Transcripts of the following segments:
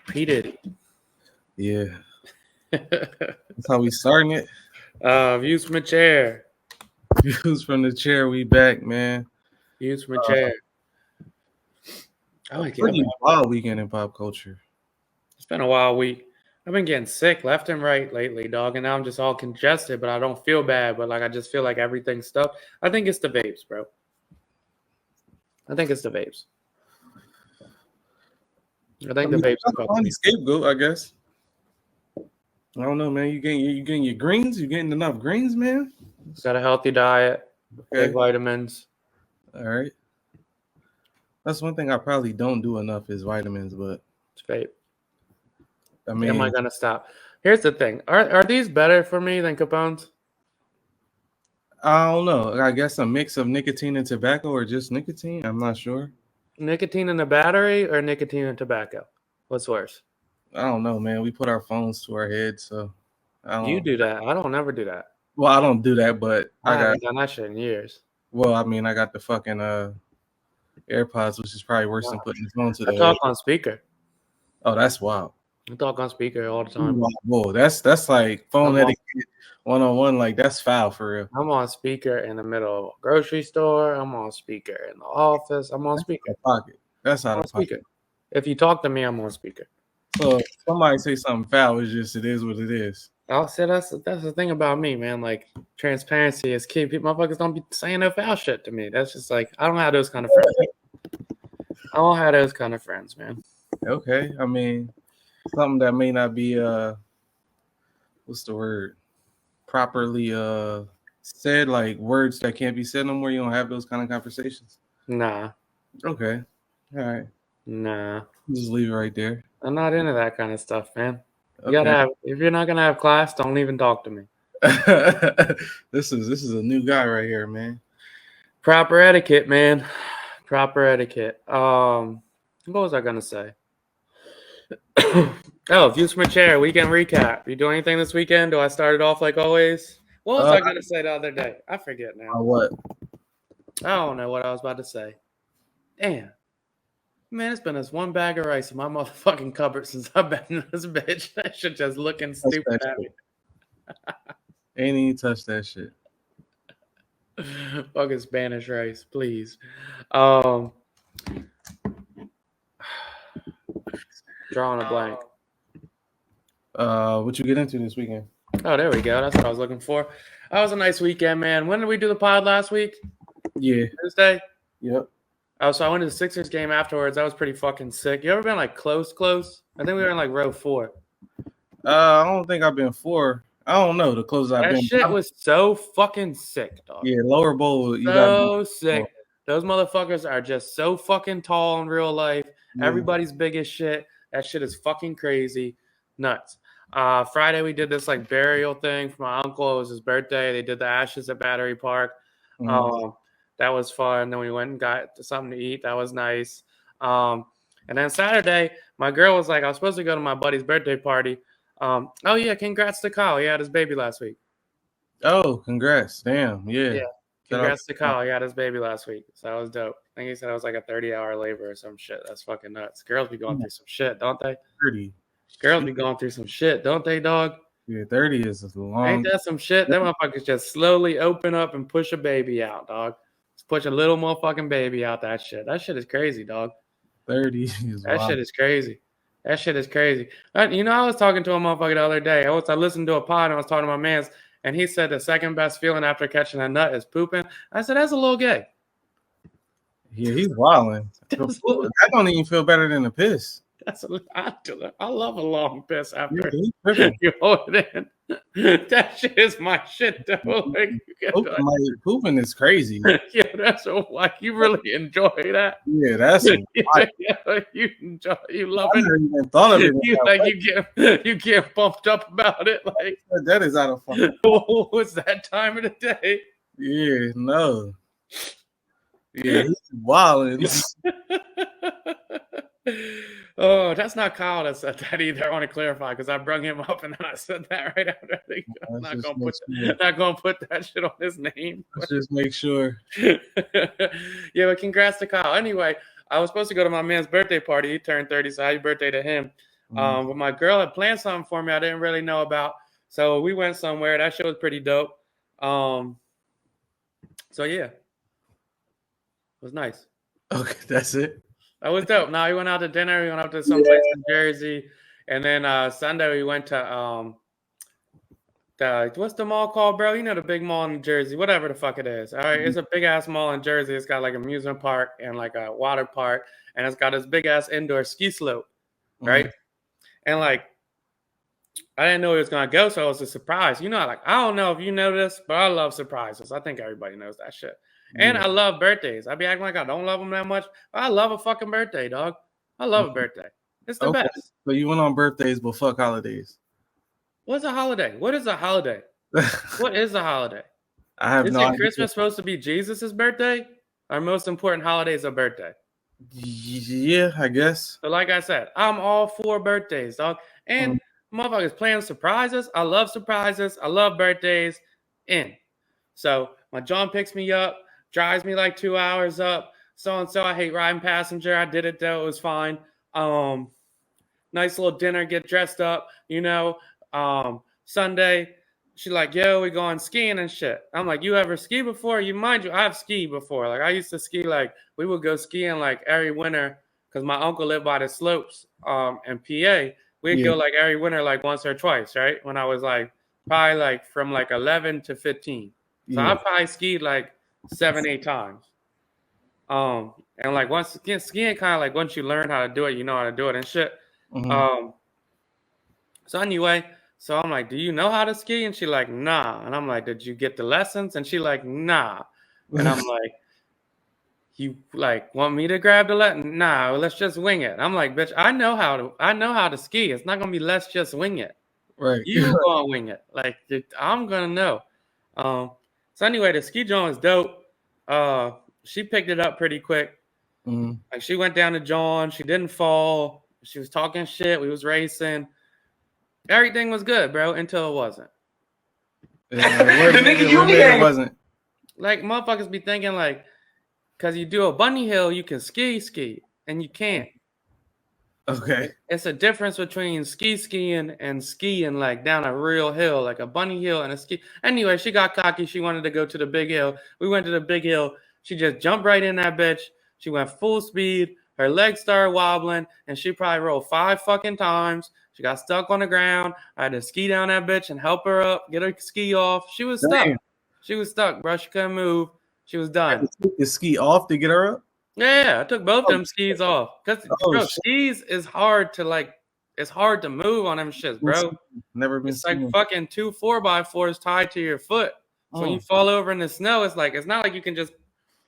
P. Diddy. Yeah. That's how we starting it. Views from a chair. Views from the chair. We back, man. Views from a chair. I like Pretty it. wild weekend in pop culture. It's been a wild week. I've been getting sick left and right lately, dog, and now I'm just all congested, but I don't feel bad, but like I just feel like everything's stuffed. I think it's the vapes, bro. I think it's the vapes. I think the vapes are fucking me. Scapegoat, I guess. I don't know, man. You getting your greens? You getting enough greens, man? Got a healthy diet, Okay. take vitamins. All right. That's one thing I probably don't do enough is vitamins, but it's vape. I mean, am I gonna stop? Here's the thing: are these better for me than Capone's? I don't know. I guess a mix of nicotine and tobacco, or just nicotine. I'm not sure. Nicotine in the battery or nicotine and tobacco? What's worse? I don't know, man. We put our phones to our heads, so you do that. I don't never do that. Well, I don't do that, but I haven't done that shit in years. Well, I mean, I got the fucking AirPods, which is probably worse than putting the phone to the head. I talk on speaker. Oh, that's wild. I talk on speaker all the time. Whoa, that's like phone etiquette 101. Like, that's foul for real. I'm on speaker in the middle of a grocery store. I'm on speaker in the office. I'm on speaker. Pocket. That's out of speaker. If you talk to me, I'm on speaker. So if somebody say something foul, it is what it is. I'll say that's the thing about me, man. Like, transparency is key. Motherfuckers don't be saying no foul shit to me. That's just like, I don't have those kind of friends. I don't have those kind of friends, man. Okay. I mean, something that may not be what's the word? Properly said, like words that can't be said no more. You don't have those kind of conversations? Nah. Okay. All right. Nah. Just leave it right there. I'm not into that kind of stuff, man. You gotta have, if you're not gonna have class, don't even talk to me. This is a new guy right here, man. Proper etiquette, man. Proper etiquette. What was I gonna say? Oh, views from a chair. Weekend recap. You do anything this weekend? Do I start it off like always? What was I gonna say the other day? I forget now. What? I don't know what I was about to say. Damn. Man, it's been this one bag of rice in my motherfucking cupboard since I've been in this bitch. That shit just looking stupid at me. Ain't even touch that shit. Fucking Spanish rice, please. Drawing a blank. What you get into this weekend? Oh, there we go. That's what I was looking for. That was a nice weekend, man. When did we do the pod last week? Yeah. Thursday? Yep. Oh, so I went to the Sixers game afterwards. That was pretty fucking sick. You ever been like close? I think we were in like row 4. I don't think I've been 4. I don't know the closest I've been. That shit was so fucking sick, dog. Yeah, lower bowl. So sick. Those motherfuckers are just so fucking tall in real life. Yeah. Everybody's big as shit. That shit is fucking crazy. Nuts. Friday we did this like burial thing for my uncle. It was his birthday. They did the ashes at Battery Park. Mm-hmm. That was fun. Then we went and got something to eat. That was nice. And then Saturday, my girl was like, I was supposed to go to my buddy's birthday party. Oh, yeah, congrats to Kyle. He had his baby last week. Oh, congrats. Damn, yeah. Yeah, congrats to Kyle. He had his baby last week. So that was dope. I think he said it was like a 30-hour labor or some shit. That's fucking nuts. Girls be going through some shit, don't they? 30. Girls be going through some shit, don't they, dog? Yeah, 30 is a long. Ain't that some shit? Them motherfuckers just slowly open up and push a baby out, dog. Just push a little motherfucking baby out that shit. That shit is crazy, dog. 30 is that wild. Shit is crazy. That shit is crazy. You know, I was talking to a motherfucker the other day. I listened to a pod and I was talking to my mans, and he said the second best feeling after catching a nut is pooping. I said, that's a little gay. Yeah, he's wilding. That don't even feel better than a piss. I love a long piss after you hold it in. That shit is my shit, though. Like, pooping is crazy. Yeah, that's why you really enjoy that. Yeah, that's you enjoy. You love it. I even thought of it. You get pumped up about it. Like that is out of fun. What's that time of the day? Yeah, no. Yeah, he's wilding. Oh, that's not Kyle that said that either. I want to clarify because I brung him up and then I said that right after. I'm not gonna put that shit on his name. Let's just make sure. Yeah, but congrats to Kyle. Anyway, I was supposed to go to my man's birthday party. He turned 30, so happy birthday to him. But my girl had planned something for me I didn't really know about. So we went somewhere. That shit was pretty dope. So yeah. It was nice. Okay, that's it. That was dope. Now we went out to dinner. We went out to some place in Jersey. And then Sunday we went to what's the mall called, bro? You know the big mall in Jersey, whatever the fuck it is. All right, it's a big ass mall in Jersey. It's got like an amusement park and like a water park, and it's got this big ass indoor ski slope, right? And like I didn't know it was gonna go, so it was a surprise. You know, like I don't know if you know this, but I love surprises. I think everybody knows that shit. And I love birthdays. I be acting like I don't love them that much. But I love a fucking birthday, dog. I love a birthday. It's the best. So you went on birthdays, but fuck holidays. What's a holiday? What is a holiday? What is a holiday? I have no idea. Christmas supposed to be Jesus' birthday? Our most important holiday is a birthday. Yeah, I guess. So like I said, I'm all for birthdays, dog. And motherfuckers playing surprises. I love surprises. I love birthdays. So my John picks me up, drives me like 2 hours up. So-and-so, I hate riding passenger. I did it though. It was fine. Nice little dinner, get dressed up, you know. Sunday, she's like, yo, we going skiing and shit. I'm like, you ever ski before? Mind you, I've skied before. Like I used to ski, like we would go skiing like every winter because my uncle lived by the slopes in PA. We'd go like every winter, like once or twice, right? When I was like probably like from like 11 to 15. So I probably skied like 7-8 times. And like once skiing kind of like once you learn how to do it, you know how to do it and shit. So anyway, so I'm like, do you know how to ski? And she like, nah. And I'm like, did you get the lessons? And she like, nah. And I'm like, you like want me to grab the lesson? Nah, let's just wing it. I'm like, bitch, I know how to ski. It's not gonna be let's just wing it. Right. You gonna wing it. Like I'm gonna know. So anyway, the ski joint was dope. She picked it up pretty quick. Like she went down to John. She didn't fall. She was talking shit. We was racing. Everything was good, bro, until it wasn't. It wasn't. Like motherfuckers be thinking like, cause you do a bunny hill, you can ski, and you can't. Okay. It's a difference between skiing and skiing like down a real hill, like a bunny hill and a ski. Anyway, she got cocky. She wanted to go to the big hill. We went to the big hill. She just jumped right in that bitch. She went full speed. Her legs started wobbling, and she probably rolled 5 fucking times. She got stuck on the ground. I had to ski down that bitch and help her up, get her ski off. She was stuck. She was stuck, bro. She couldn't move. She was done. You took the ski off to get her up? Yeah, I took both them skis off. Because skis is hard to like, it's hard to move on them shits, bro. Never been. It's like fucking 2 4x4s tied to your foot. So when you fall over in the snow, it's not like you can just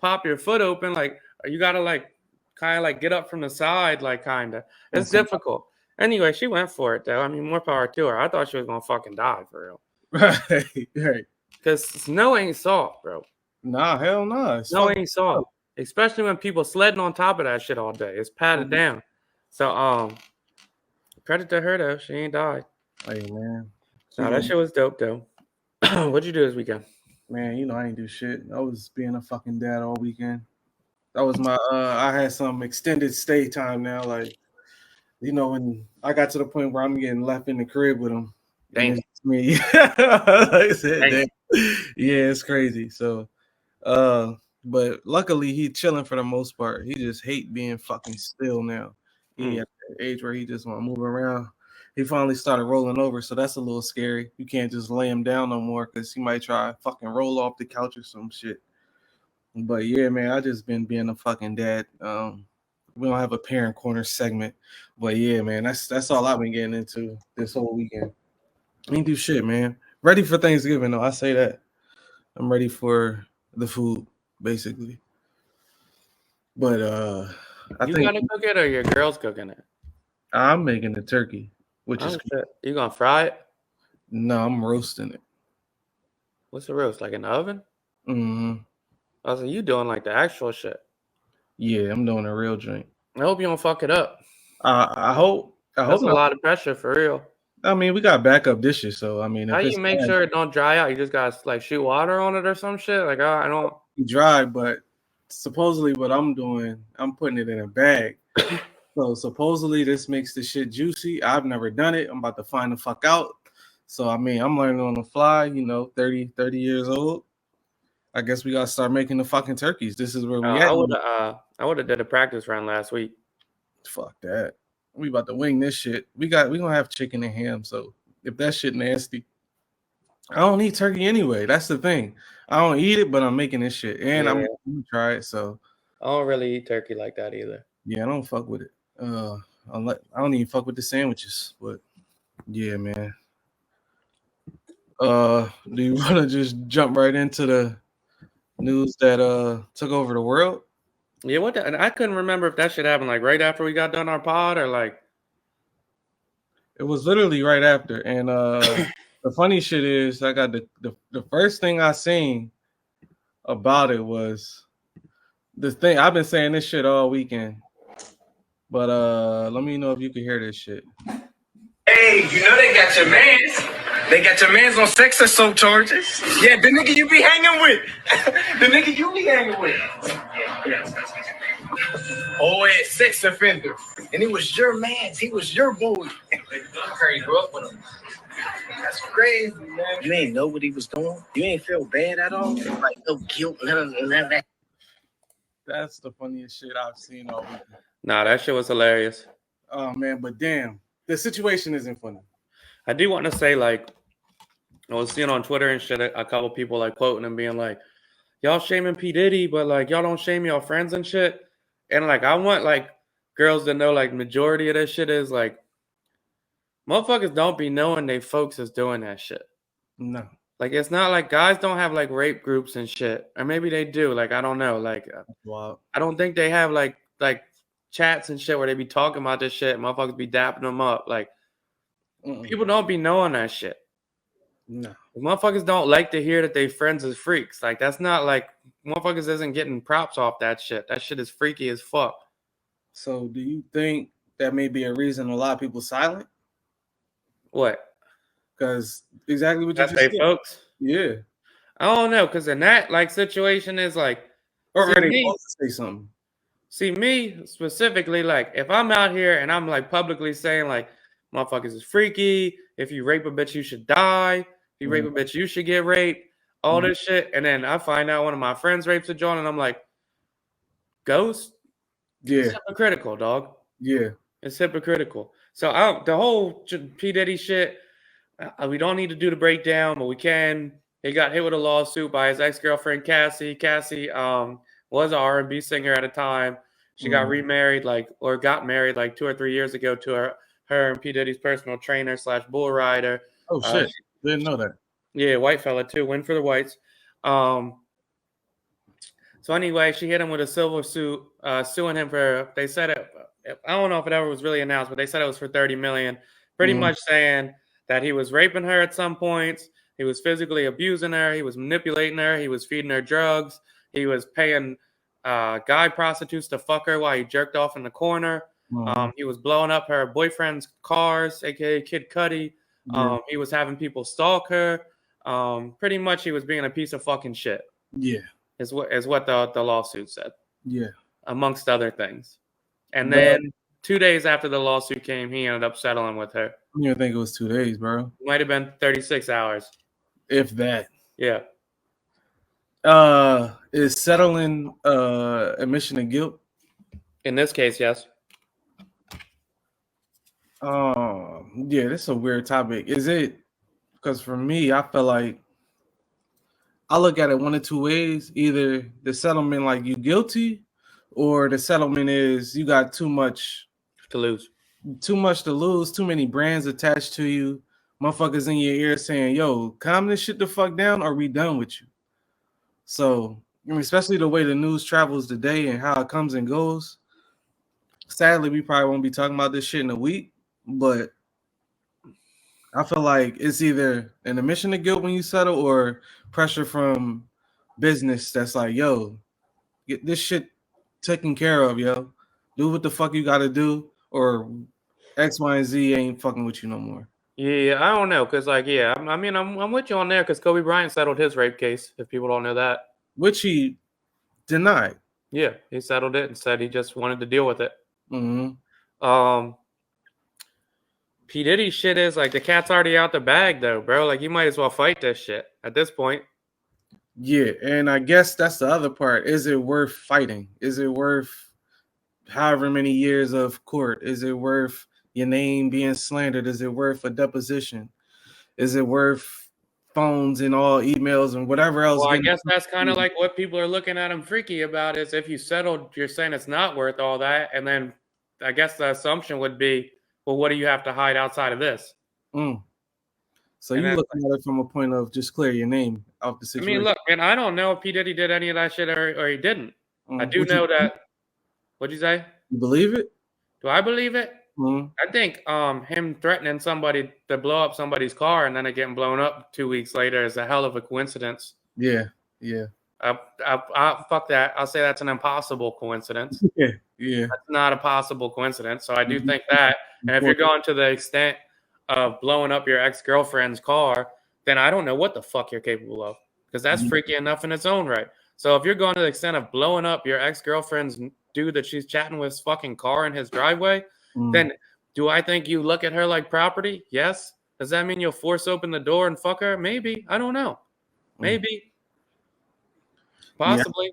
pop your foot open. Like you gotta like kind of like get up from the side, like kinda. It's difficult. Anyway, she went for it though. I mean, more power to her. I thought she was gonna fucking die for real. Right. Because snow ain't soft, bro. Nah, hell no. Snow ain't soft. Especially when people sledding on top of that shit all day. It's padded down. So credit to her though. She ain't died. Hey man. No, that shit was dope though. What'd you do this weekend? Man, you know I ain't do shit. I was being a fucking dad all weekend. That was my I had some extended stay time now. Like, you know, when I got to the point where I'm getting left in the crib with him. Damn. Me. Like I said, damn. Yeah, it's crazy. So but luckily he chilling for the most part. He just hate being fucking still now. He at the age where he just want to move around. He finally started rolling over, so that's a little scary. You can't just lay him down no more because he might try to fucking roll off the couch or some shit. But yeah, man, I just been being a fucking dad. We don't have a parent corner segment, but yeah, man, that's all I've been getting into this whole weekend. I ain't do shit, man. Ready for Thanksgiving though. I say that. I'm ready for the food, basically. But I think gotta cook it or your girl's cooking it? I'm making the turkey, which is you gonna fry it? No, I'm roasting it. What's the roast? Like in the oven? Mm-hmm. I was like, you doing like the actual shit? Yeah, I'm doing a real drink. I hope you don't fuck it up. I hope. That's a lot of pressure for real. I mean, we got backup dishes, so I mean, how do you make sure it don't dry out? You just gotta like shoot water on it or some shit. Like I don't dry, but supposedly what I'm doing, I'm putting it in a bag, So supposedly this makes the shit juicy. I've never done it. I'm about to find the fuck out. So I mean, I'm learning on the fly. 30 years old. I guess we gotta start making the fucking turkeys. This is where we at. I would have did a practice run last week. Fuck that. We about to wing this shit. We gonna have chicken and ham. So if that shit nasty, I don't eat turkey anyway. That's the thing. I don't eat it, but I'm making this shit, and I'm gonna try it. So I don't really eat turkey like that either. Yeah, I don't fuck with it. I don't even fuck with the sandwiches. But yeah, man. Do you want to just jump right into the news that took over the world? Yeah, and I couldn't remember if that shit happened like right after we got done our pod or like. It was literally right after, and the funny shit is, I got the first thing I seen about it was the thing. I've been saying this shit all weekend, but let me know if you can hear this shit. Hey, you know they got your mans. They got your mans on sex assault charges. Yeah, the nigga you be hanging with. The nigga you be hanging with. Yeah. Oh, sex offender. And he was your mans. He was your boy. You grew up with him. That's crazy, man. You ain't know what he was doing. You ain't feel bad at all. Like no guilt, none of that. That's the funniest shit I've seen all weekend. Nah, that shit was hilarious. Oh man, but damn, the situation isn't funny. I do want to say, like, I was seeing on Twitter and shit a couple people like quoting and being like, y'all shaming P. Diddy, but like y'all don't shame y'all friends and shit. And like I want like girls to know like majority of this shit is like motherfuckers don't be knowing they folks is doing that shit. No. Like it's not like guys don't have like rape groups and shit. Or maybe they do. Like I don't know. Like I don't think they have like chats and shit where they be talking about this shit. Motherfuckers be dapping them up. Like people don't be knowing that shit. No. Motherfuckers don't like to hear that they friends is freaks. Like that's not like motherfuckers isn't getting props off that shit. That shit is freaky as fuck. So do you think that may be a reason a lot of people silent? What? Because exactly what you just said. Folks? Yeah. I don't know, because in that like situation is like or are they supposed to say something? See, me specifically, like if I'm out here and I'm like publicly saying like motherfuckers is freaky, if you rape a bitch, you should die. If you rape a bitch, you should get raped. All this shit. And then I find out one of my friends rapes a joint and I'm like, ghost? Yeah. It's hypocritical, dog. Yeah. It's hypocritical. So the whole P. Diddy shit, we don't need to do the breakdown, but we can. He got hit with a lawsuit by his ex-girlfriend, Cassie. Cassie was an R&B singer at a time. She got remarried got married like 2 or 3 years ago to her and P. Diddy's personal trainer / bull rider. Oh, shit. Didn't know that. Yeah, white fella too. Win for the whites. So anyway, she hit him with a civil suit, suing him for. They said it. I don't know if it ever was really announced, but they said it was for $30 million. Pretty much saying that he was raping her at some points. He was physically abusing her. He was manipulating her. He was feeding her drugs. He was paying guy prostitutes to fuck her while he jerked off in the corner. He was blowing up her boyfriend's cars, aka Kid Cudi. He was having people stalk her. Pretty much he was being a piece of fucking shit. Yeah. Is what the lawsuit said. Yeah. Amongst other things. And then 2 days after the lawsuit came, he ended up settling with her. I don't even think it was 2 days, bro. It might have been 36 hours. If that. Yeah. Is settling admission of guilt? In this case, yes. Yeah, this is a weird topic. Is it? Because for me, I feel like I look at it one of two ways. Either the settlement like you guilty, or the settlement is you got too much to lose. Too much to lose, too many brands attached to you. Motherfuckers in your ear saying, yo, calm this shit the fuck down, or we done with you. So, I mean, especially the way the news travels today and how it comes and goes. Sadly, we probably won't be talking about this shit in a week, but I feel like it's either an admission of guilt when you settle or pressure from business that's like, yo, get this shit taken care of, yo. Do what the fuck you gotta do, or X, Y, and Z ain't fucking with you no more. Yeah, I don't know, because I'm with you on there, because Kobe Bryant settled his rape case, if people don't know that. Which he denied. Yeah, he settled it and said he just wanted to deal with it. Mm-hmm. P. Diddy shit is like the cat's already out the bag though, bro. Like you might as well fight this shit at this point. Yeah, and I guess that's the other part. Is it worth fighting? Is it worth however many years of court? Is it worth your name being slandered? Is it worth a deposition? Is it worth phones and all emails and whatever else? Well, I guess that's kind of like what people are looking at him freaky about is if you settled, you're saying it's not worth all that. And then I guess the assumption would be, well, what do you have to hide outside of this? So you looking at it from a point of just clear your name out the situation. I mean, look, man, I don't know if P. Diddy did any of that shit or he didn't. I do know that. What'd you say? You believe it? Do I believe it? I think him threatening somebody to blow up somebody's car and then it getting blown up 2 weeks later is a hell of a coincidence. Yeah. Fuck that. I'll say that's an impossible coincidence. Yeah. That's not a possible coincidence. So I do think that. And if you're going to the extent of blowing up your ex-girlfriend's car, then I don't know what the fuck you're capable of because that's freaky enough in its own right. So if you're going to the extent of blowing up your ex-girlfriend's dude that she's chatting with's fucking car in his driveway, then do I think you look at her like property? Yes. Does that mean you'll force open the door and fuck her? Maybe. I don't know. Maybe. Possibly.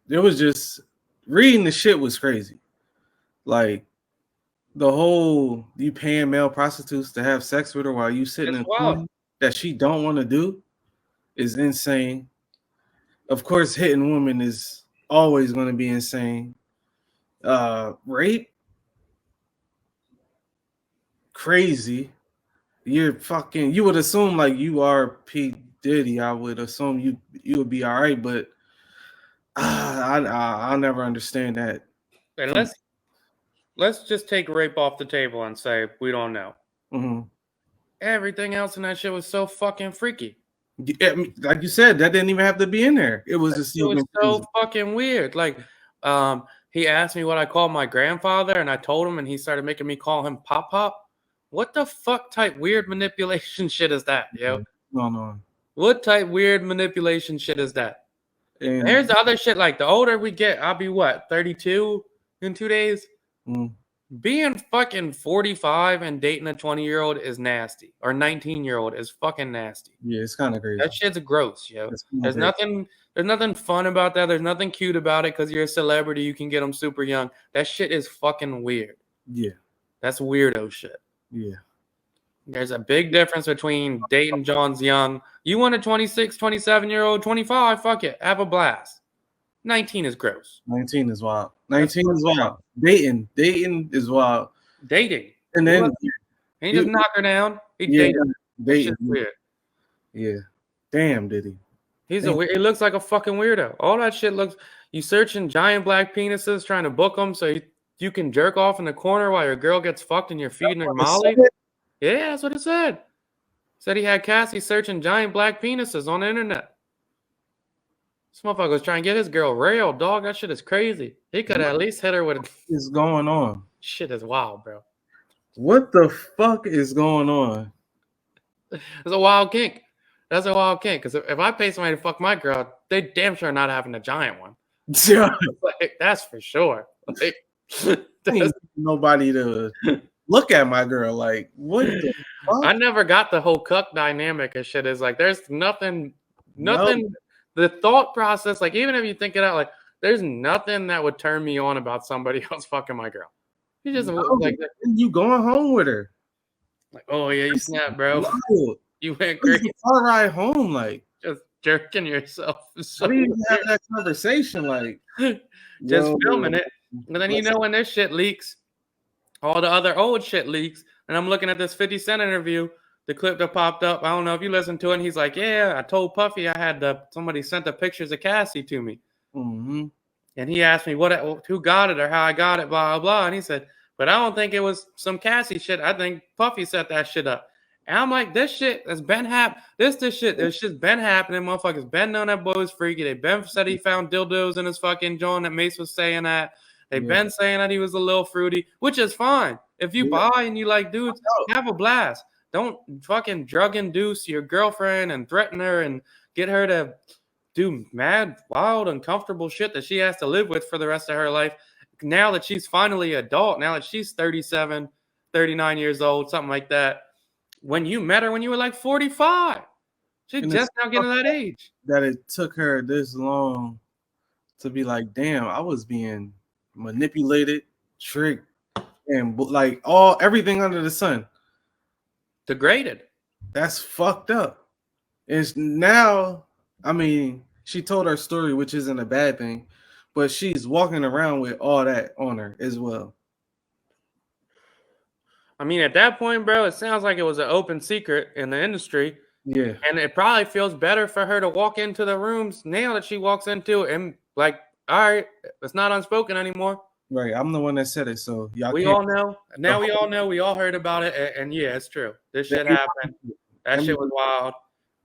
Yeah. It was just reading the shit was crazy. Like the whole you paying male prostitutes to have sex with her while you sitting in corner that she don't want to do is insane. Of course, hitting women is always going to be insane. Rape, crazy. You would assume like you are P. Diddy. I would assume you would be all right, but I'll never understand that. And let's just take rape off the table and say we don't know. Everything else in that shit was so fucking freaky. Yeah, like you said, that didn't even have to be in there. It was just so fucking weird. Like, he asked me what I called my grandfather, and I told him, and he started making me call him Pop Pop. What the fuck type weird manipulation shit is that, yo? No. What type weird manipulation shit is that? And there's the other shit. Like the older we get, I'll be what 32 in 2 days. Being fucking 45 and dating a 20-year-old is nasty, or 19-year-old is fucking nasty. Yeah, it's kind of crazy. That shit's gross, yo. There's nothing fun about that. There's nothing cute about it because you're a celebrity. You can get them super young. That shit is fucking weird. Yeah. That's weirdo shit. Yeah. There's a big difference between dating John's young. You want a 26, 27-year-old, 25, fuck it. Have a blast. 19 is gross. 19 is wild. 19 is wild. Dating is wild. Dating. And then he just knock her down. He dating. Dating. Weird. Yeah. Damn, Diddy. He looks like a fucking weirdo. All that shit looks. You searching giant black penises, trying to book them so you can jerk off in the corner while your girl gets fucked and you're feeding her Molly. Yeah, that's what it said. Said he had Cassie searching giant black penises on the internet. This motherfucker was trying to get his girl railed, dog. That shit is crazy. He could at least hit her with. What is going on? Shit is wild, bro. What the fuck is going on? It's a wild kink. That's a wild kink. Because if I pay somebody to fuck my girl, they damn sure not having a giant one. Yeah. Like, that's for sure. Like, there's nobody to look at my girl. Like, what the fuck? I never got the whole cuck dynamic and shit. Is like, there's nothing. Nope. The thought process, like, even if you think it out, like, there's nothing that would turn me on about somebody else fucking my girl. You just like you going home with her. Like, oh yeah, you snap, bro. No. You went great. All right, home, like just jerking yourself. So we even have that conversation, like just filming it. And then when this shit leaks, all the other old shit leaks. And I'm looking at this 50 Cent interview, the clip that popped up. I don't know if you listened to it. And he's like, yeah, I told Puffy I had somebody sent the pictures of Cassie to me. Mm-hmm. And he asked me who got it or how I got it, blah, blah, blah. And he said, but I don't think it was some Cassie shit. I think Puffy set that shit up. And I'm like, this shit has been happening. This shit's been happening. Motherfuckers been knowing that boy was freaky. They been said he found dildos in his fucking joint that Mace was saying that. They been saying that he was a little fruity, which is fine. If you buy and you like dudes, have a blast. Don't fucking drug induce your girlfriend and threaten her and get her to do mad, wild, uncomfortable shit that she has to live with for the rest of her life. now that she's finally adult, now that she's 37, 39 years old, something like that. When you met her when you were like 45, she's just now getting to that age. That it took her this long to be like, damn, I was being manipulated, tricked, and like everything under the sun. Degraded. That's fucked up. It's now, I mean, she told her story, which isn't a bad thing, but she's walking around with all that on her as well. I mean, at that point, bro, it sounds like it was an open secret in the industry. Yeah. And it probably feels better for her to walk into the rooms now that she walks into it and like, all right, it's not unspoken anymore. Right. I'm the one that said it. So y'all we all know. Now we all know. We all heard about it. And yeah, it's true. This shit happened. That shit was wild.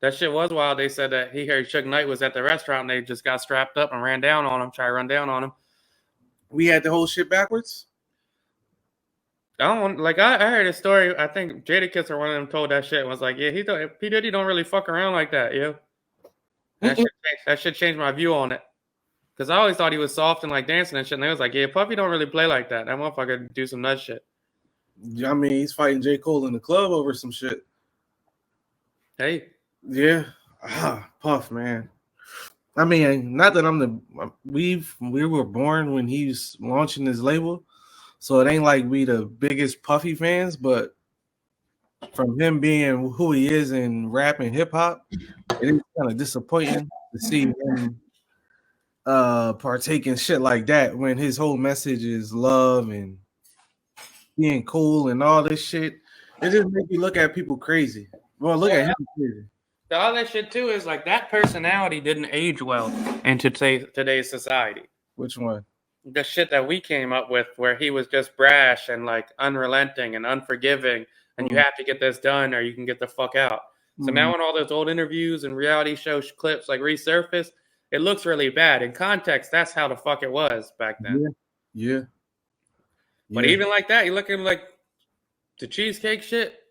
That shit was wild. They said that he heard Suge Knight was at the restaurant and they just got strapped up and ran down on him, tried to run down on him. We had the whole shit backwards? I heard a story. I think Jadakiss or one of them told that shit and was like, yeah, P. Diddy don't really fuck around like that, yo. That shit changed my view on it. Because I always thought he was soft and like dancing and shit. And they was like, yeah, Puffy don't really play like that. That motherfucker do some nut shit. I mean, he's fighting J. Cole in the club over some shit. Hey. Yeah. Puff, man. I mean, not that we were born when he was launching his label. So it ain't like we the biggest Puffy fans, but from him being who he is in rap and hip hop, it is kind of disappointing to see him partake in shit like that when his whole message is love and being cool and all this shit. It just makes you look at people crazy. Well, look at him crazy. The other shit too is like that personality didn't age well in today's society. Which one? The shit that we came up with where he was just brash and like unrelenting and unforgiving and you have to get this done or you can get the fuck out. So now when all those old interviews and reality show clips like resurface, it looks really bad. In context, that's how the fuck it was back then. Yeah. But even like that, you look at like the cheesecake shit.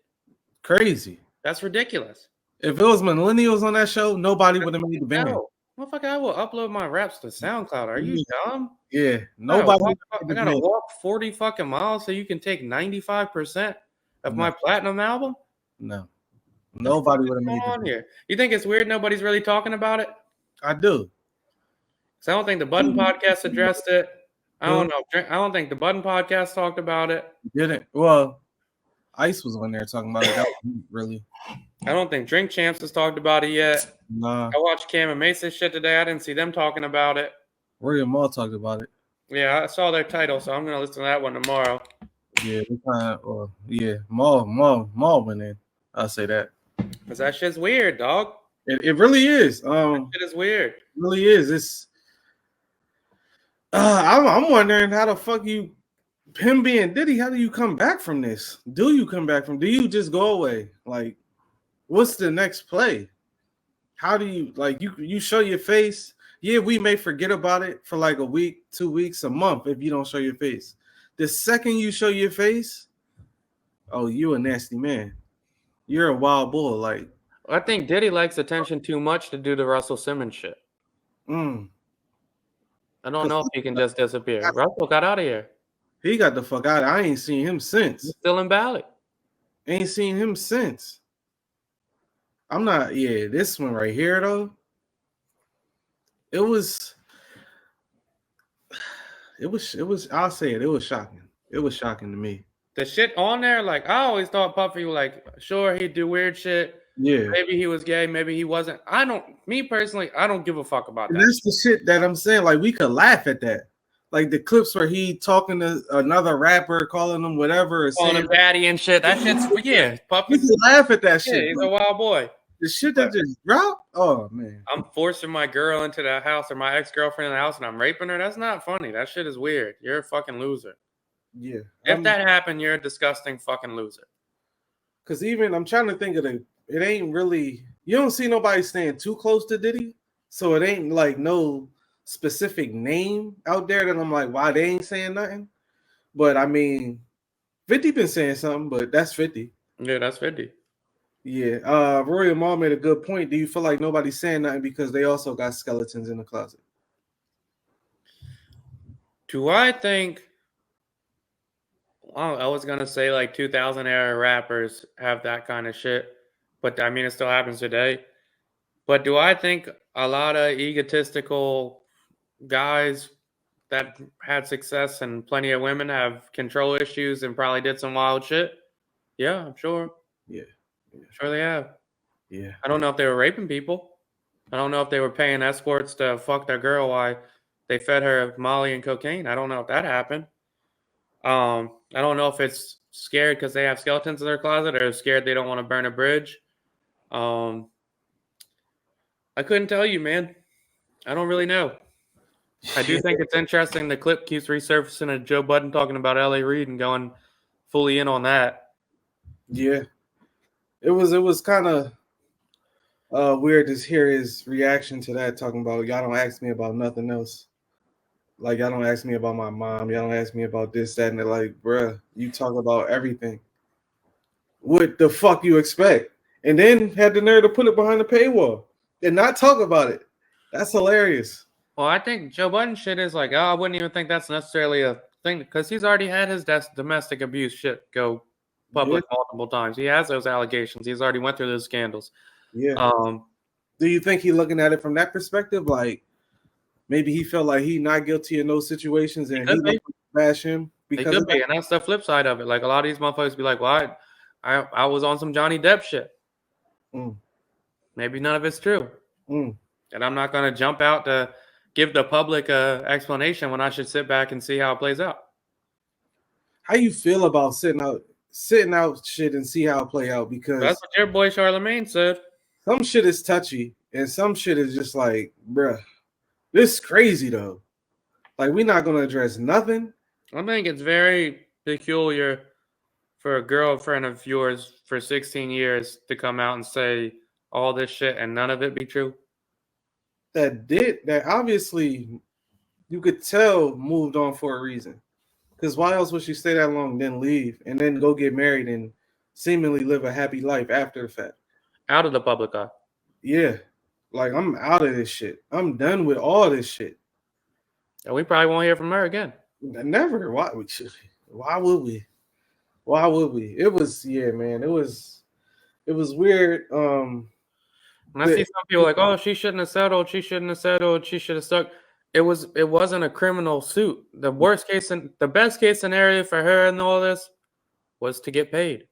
Crazy. That's ridiculous. If it was millennials on that show, nobody would have made the band. No. Motherfucker, I will upload my raps to SoundCloud. Are you dumb? Yeah, nobody. I gotta walk 40 fucking miles so you can take 95% of my platinum album? No. Nobody would have made it. Here. You think it's weird nobody's really talking about it? I do. Because I don't think the Button Podcast addressed it. I don't know. I don't think the Button Podcast talked about it. Didn't. Well, Ice was on there talking about it. That was really. I don't think Drink Champs has talked about it yet. Nah. I watched Cam and Mason shit today. I didn't see them talking about it. Rory and Maul talked about it. Yeah, I saw their title, so I'm gonna listen to that one tomorrow. Yeah, Maul went in. I'll say that. Cause that shit's weird, dog. It really is. That shit is weird. It really is. It's. I'm wondering how the fuck him being Diddy. How do you come back from this? Do you come back from? Do you just go away? Like, what's the next play? How do you you show your face? Yeah, we may forget about it for like a week, 2 weeks, a month if you don't show your face. The second you show your face, oh, you a nasty man. You're a wild bull. Like, I think Diddy likes attention too much to do the Russell Simmons shit. I don't know if he can just disappear. Russell got out of here. He got the fuck out. I ain't seen him since. He's still in Bali. Ain't seen him since. I'm not. Yeah, this one right here though. It was. I'll say it. It was shocking. It was shocking to me. The shit on there, like I always thought Puffy was like, sure he'd do weird shit. Yeah. Maybe he was gay. Maybe he wasn't. Me personally, I don't give a fuck about that. That's the shit that I'm saying. Like we could laugh at that. Like the clips where he talking to another rapper, calling him whatever, or calling him daddy and shit. That shit's Puffy. We could laugh at that shit. He's a wild boy. The shit that just dropped. Oh man. I'm forcing my girl into the house or my ex-girlfriend in the house and I'm raping her. That's not funny. That shit is weird. You're a fucking loser. Yeah. If that happened, you're a disgusting fucking loser. Cause even I'm trying to think of it ain't really you don't see nobody staying too close to Diddy. So it ain't like no specific name out there that I'm like, why they ain't saying nothing. But I mean, 50 been saying something, but that's 50. Yeah, that's 50. Yeah. Rory and Maul made a good point. Do you feel like nobody's saying nothing because they also got skeletons in the closet? Do I think? I was gonna say like 2000 era rappers have that kind of shit, but I mean it still happens today. But do I think a lot of egotistical guys that had success and plenty of women have control issues and probably did some wild shit? Yeah, I'm sure. Yeah. Sure they have. Yeah. I don't know if they were raping people. I don't know if they were paying escorts to fuck their girl while they fed her Molly and cocaine. I don't know if that happened. I don't know if it's scared because they have skeletons in their closet or scared they don't want to burn a bridge. I couldn't tell you, man. I don't really know. I do think it's interesting. The clip keeps resurfacing of Joe Budden talking about L.A. Reid and going fully in on that. Yeah. It was kind of weird to hear his reaction to that, talking about y'all don't ask me about nothing else. Like, y'all don't ask me about my mom. Y'all don't ask me about this, that, and they're like, bruh, you talk about everything. What the fuck you expect? And then had the nerve to put it behind the paywall and not talk about it. That's hilarious. Well, I think Joe Budden shit is like, I wouldn't even think that's necessarily a thing because he's already had his domestic abuse shit go public multiple times. He has those allegations. He's already went through those scandals. Yeah. Do you think he's looking at it from that perspective? Like, maybe he felt like he not guilty in those situations and he bash him because could be, and that's the flip side of it. Like a lot of these motherfuckers be like, "Well, I was on some Johnny Depp shit." Maybe none of it's true, and I'm not gonna jump out to give the public a explanation when I should sit back and see how it plays out. How you feel about sitting out shit and see how it play out? Because that's what your boy Charlemagne said. Some shit is touchy, and some shit is just like, bruh. This is crazy though. Like, we're not gonna address nothing. I think it's very peculiar for a girlfriend of yours for 16 years to come out and say all this shit and none of it be true. That obviously you could tell moved on for a reason. Because why else would she stay that long, then leave, and then go get married and seemingly live a happy life after the fact? Out of the public eye. Yeah. Like, I'm out of this shit. I'm done with all this shit. And we probably won't hear from her again. Never. Why would we? Why would we? It was, yeah, man. It was weird. And I see some people like, oh, she shouldn't have settled. She shouldn't have settled. She should have stuck. It wasn't a criminal suit. The best case scenario for her and all this was to get paid.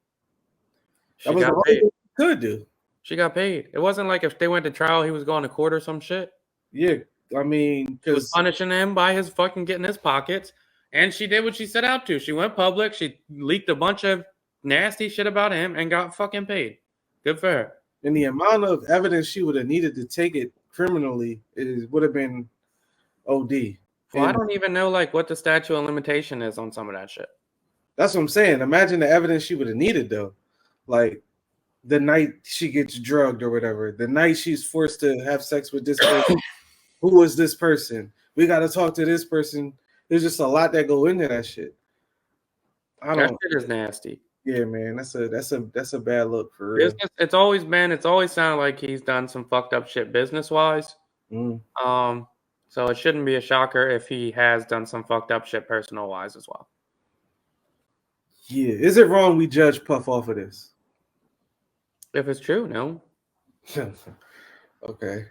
That was the only thing she could do. She got paid. It wasn't like if they went to trial, he was going to court or some shit. Yeah, I mean, she was punishing him by his fucking getting his pockets, and she did what she set out to. She went public. She leaked a bunch of nasty shit about him and got fucking paid. Good for her. And the amount of evidence she would have needed to take it criminally would have been OD. Well, I don't even know like what the statute of limitation is on some of that shit. That's what I'm saying. Imagine the evidence she would have needed though, like. The night she gets drugged or whatever, the night she's forced to have sex with this person. Who is this person? We got to talk to this person. There's just a lot that go into that shit. That shit is nasty. Yeah, man, that's a bad look for real. It's always sounded like he's done some fucked up shit business wise. So it shouldn't be a shocker if he has done some fucked up shit personal wise as well. Yeah, is it wrong we judge Puff off of this? If it's true, no. Okay.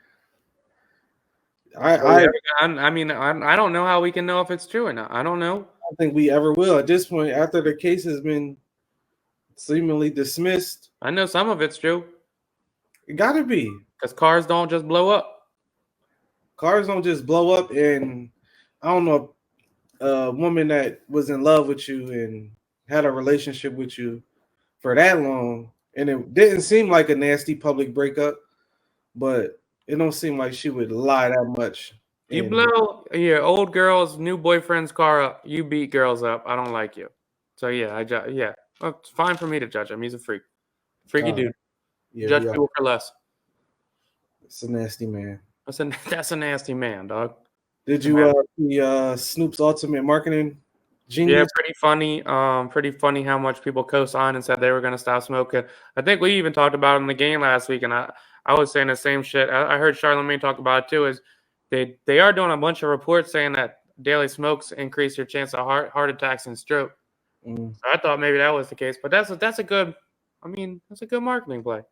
I mean, I don't know how we can know if it's true or not. I don't know. I don't think we ever will at this point after the case has been seemingly dismissed. I know some of it's true. It gotta be. Because cars don't just blow up. Cars don't just blow up, and I don't know, a woman that was in love with you and had a relationship with you for that long. And it didn't seem like a nasty public breakup, but it don't seem like she would lie that much. You blow your old girl's new boyfriend's car up. You beat girls up. I don't like you. So yeah, well, it's fine for me to judge him. He's a freak, freaky dude. Yeah, judge people for less. It's a nasty man. That's a nasty man, dog. Did you see Snoop's ultimate marketing? Genius? Yeah, pretty funny. Pretty funny how much people co-signed and said they were going to stop smoking. I think we even talked about it in the game last week, and I was saying the same shit. I heard Charlemagne talk about it too. Is they are doing a bunch of reports saying that daily smokes increase your chance of heart attacks and stroke. Mm. So I thought maybe that was the case, but that's a good. I mean, that's a good marketing play.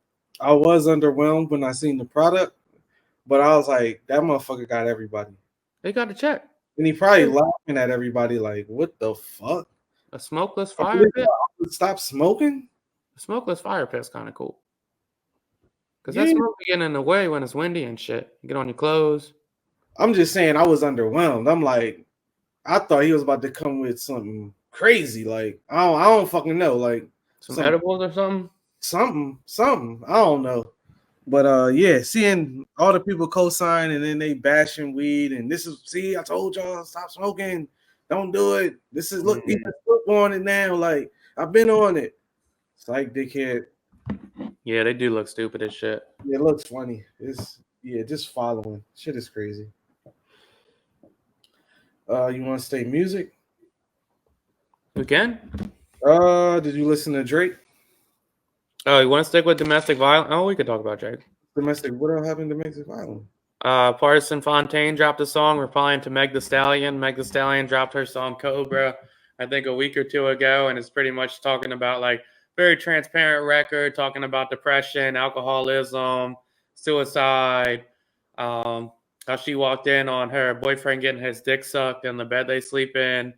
I was underwhelmed when I seen the product, but I was like, that motherfucker got everybody. They got to check. And he probably laughing at everybody like, what the fuck? A smokeless fire pit? Stop smoking? A smokeless fire pit's kind of cool. Because that smoke getting in the way when it's windy and shit. You get on your clothes. I'm just saying I was underwhelmed. I'm like, I thought he was about to come with something crazy. Like, I don't fucking know. Like some edibles or something? Something. I don't know. But yeah, seeing all the people co-sign and then they bashing weed and this is I told y'all stop smoking, don't do it. This is look on it now. Like I've been on it. It's like dickhead. Yeah, they do look stupid as shit. It looks funny. It's just following. Shit is crazy. You want to stay music? We can. Did you listen to Drake? Oh, you want to stick with domestic violence? Oh, we could talk about Drake. Domestic. What else happened to domestic violence? Partisan Fontaine dropped a song replying to Meg Thee Stallion. Meg Thee Stallion dropped her song Cobra, I think a week or two ago, and it's pretty much talking about like very transparent record, talking about depression, alcoholism, suicide, how she walked in on her boyfriend getting his dick sucked in the bed they sleep in,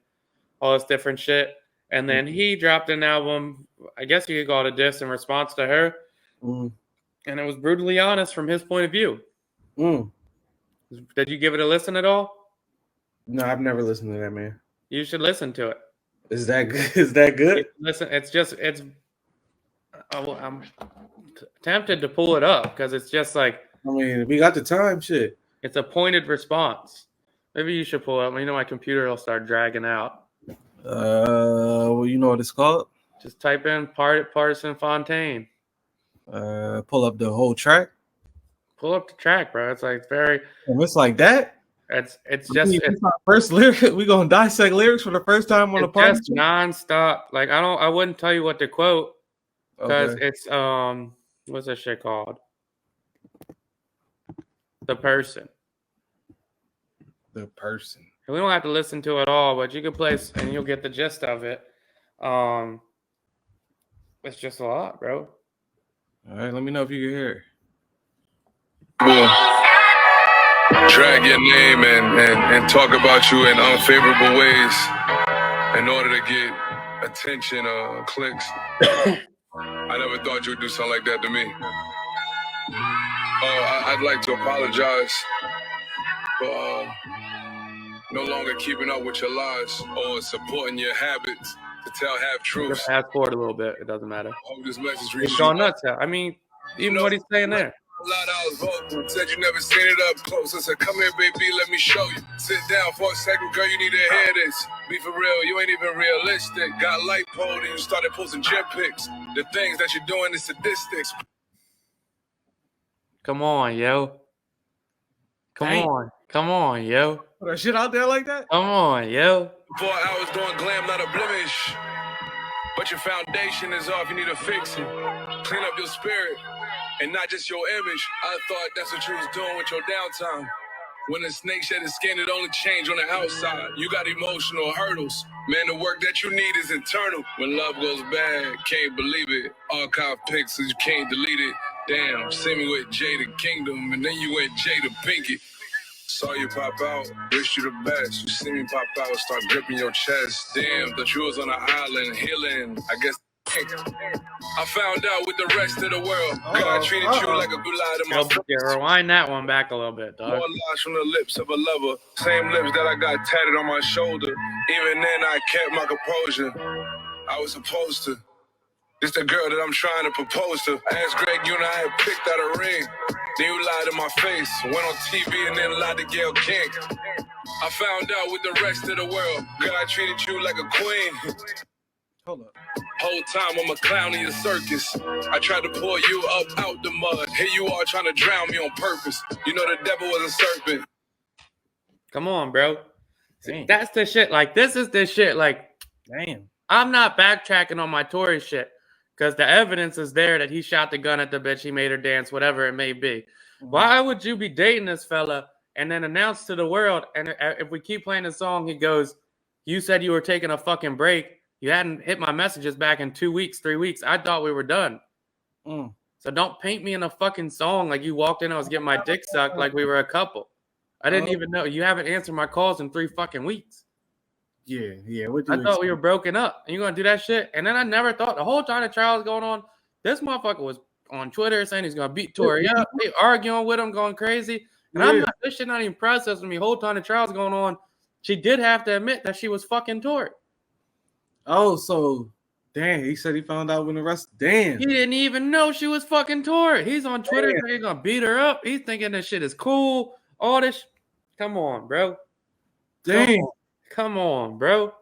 all this different shit. And then he dropped an album, I guess you could call it a diss in response to her. And it was brutally honest from his point of view. Did you give it a listen at all? No, I've never listened to that, man. You should listen to it. Is that good? Is that good? Listen, I'm tempted to pull it up because it's just like. I mean, we got the time, shit. It's a pointed response. Maybe you should pull it up. You know, my computer will start dragging out. Well, you know what it's called? Just type in Partisan Fontaine. Pull up the whole track. Pull up the track, bro. It's like very. And it's like that. It's just it's our first lyric. We gonna dissect lyrics for the first time on the podcast. Just nonstop. Like I wouldn't tell you what to quote because it's what's that shit called? The Person. The Person. We don't have to listen to it all, but you can play and you'll get the gist of it. It's just a lot, bro. All right, let me know if you can hear. Drag your name and talk about you in unfavorable ways in order to get attention or clicks. I never thought you would do something like that to me. I'd like to apologize for no longer keeping up with your lies or supporting your habits to tell half truths. Just fast forward a little bit. It doesn't matter. Hope this message It's reaches gone you. nuts. I mean, even what he's saying there. A lot I was vocal. Said you never seen it up close. I said, come here, baby, let me show you. Sit down for a second, girl, you need to hear this. Be for real, you ain't even realistic. Got light pole and you started posting gym pics. The things that you're doing is sadistics. Come on, yo. Come on, yo. Put that shit out there like that? Come on, yo. 4 hours doing glam, not a blemish. But your foundation is off, you need to fix it. Clean up your spirit and not just your image. I thought that's what you was doing with your downtime. When a snake shed his skin, it only changed on the outside. You got emotional hurdles. Man, the work that you need is internal. When love goes bad, can't believe it. Archive pics, so you can't delete it. Damn, see me with Jada Kingdom, and then you went Jada Pinkett. Saw you pop out, wish you the best. You see me pop out, start gripping your chest. Damn, thought you was on an island, healing. I guess I found out with the rest of the world. God treated you like a good lie to my friends. Rewind that one back a little bit, dog. More lies from the lips of a lover. Same lips that I got tatted on my shoulder. Even then, I kept my composure. I was supposed to. It's the girl that I'm trying to propose to. I asked Greg, you and I had picked out a ring. Then you lied to my face. Went on TV and then lied to Gayle King. I found out with the rest of the world. God treated you like a queen. Hold up. Whole time I'm a clown in your circus. I tried to pull you up out the mud. Here you are trying to drown me on purpose. You know the devil was a serpent. Come on, bro. Damn. That's the shit. Like, this is the shit. Like, Damn. I'm not backtracking on my Tory shit because the evidence is there that he shot the gun at the bitch, he made her dance, whatever it may be. Why would you be dating this fella and then announced to the world. And if we keep playing the song, he goes, "You said you were taking a fucking break. You hadn't hit my messages back in 2 weeks, 3 weeks. I thought we were done. So don't paint me in a fucking song like you walked in. I was getting my dick sucked like we were a couple. I didn't even know. You haven't answered my calls in 3 fucking weeks. Yeah. I thought we were broken up, and you're gonna do that shit. And then I never thought the whole time the trial was going on, this motherfucker was on Twitter saying he's gonna beat Tori up. They arguing with him, going crazy. And this shit not even processing me. The whole time the trial's going on, she did have to admit that she was fucking Tori. Oh, so damn, he said he found out when arrested. Damn. He didn't even know she was fucking Tori. He's on Twitter saying he's gonna beat her up. He's thinking this shit is cool. All this. Come on, bro. Damn. Come on, bro.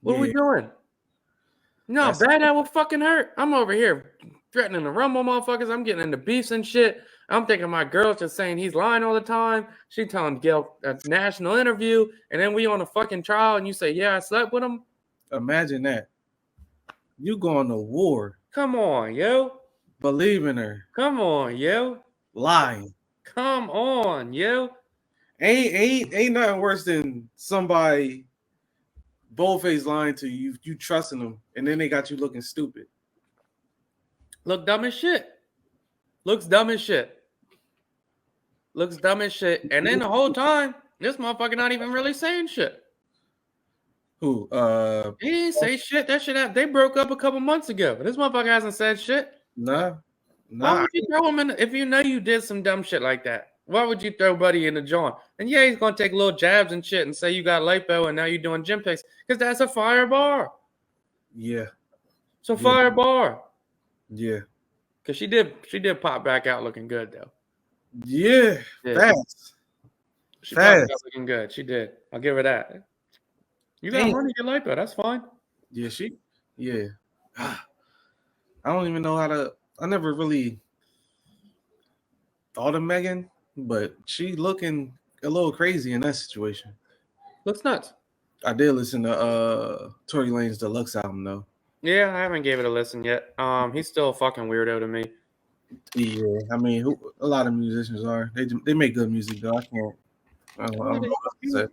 What are we doing? No, bad that will fucking hurt. I'm over here threatening to rumble motherfuckers. I'm getting into beefs and shit. I'm thinking my girl's just saying he's lying all the time. She telling Gail a national interview, and then we on a fucking trial, and you say, "Yeah, I slept with him." Imagine that. You going to war. Come on, yo. Believe in her. Come on, yo. Lying. Come on, yo. Ain't nothing worse than somebody boldface lying to you, you trusting them, and then they got you looking stupid. Look dumb as shit. Looks dumb as shit. Looks dumb as shit. And then the whole time, this motherfucker not even really saying shit. Who? He didn't say shit. That shit they broke up a couple months ago. This motherfucker hasn't said shit. Nah. Why would you throw him in if you know you did some dumb shit like that? Why would you throw Buddy in the joint? And yeah, he's gonna take little jabs and shit and say you got lipo and now you're doing gym pics because that's a fire bar. Yeah. It's a fire bar. Yeah. Cause she did pop back out looking good though. Yeah. Fast. She popped out looking good. She did. I'll give her that. You got money to get lipo. That's fine. Yeah. Yeah. I don't even know how to. I never really thought of Megan, but she looking a little crazy in that situation. Looks nuts. I did listen to Tory Lanez Deluxe album though. Yeah, I haven't gave it a listen yet. He's still a fucking weirdo to me. Yeah, I mean, a lot of musicians are. They make good music though. I don't know what to say.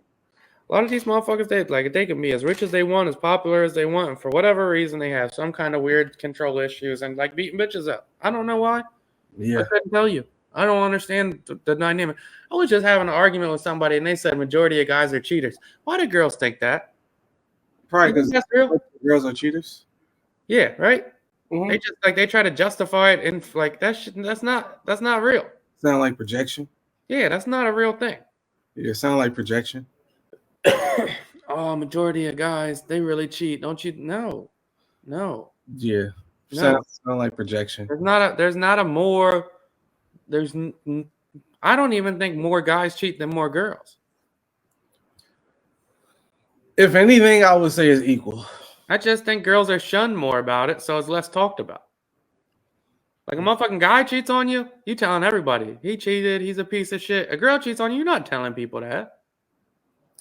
A lot of these motherfuckers, they can be as rich as they want, as popular as they want, and for whatever reason, they have some kind of weird control issues and like beating bitches up. I don't know why. Yeah, I couldn't tell you. I don't understand the dynamic. I was just having an argument with somebody, and they said majority of guys are cheaters. Why do girls think that? Probably because that's real. Girls are cheaters. Yeah, right. Mm-hmm. They just they try to justify it and like that's not real. Sound like projection. Yeah, that's not a real thing. Yeah, sound like projection. Oh, majority of guys, they really cheat, don't you? No. Yeah, no. Sound like projection. I don't even think more guys cheat than more girls. If anything, I would say it's equal. I just think girls are shunned more about it, so it's less talked about. Like a motherfucking guy cheats on you, you telling everybody he cheated, he's a piece of shit. A girl cheats on you, you're not telling people that.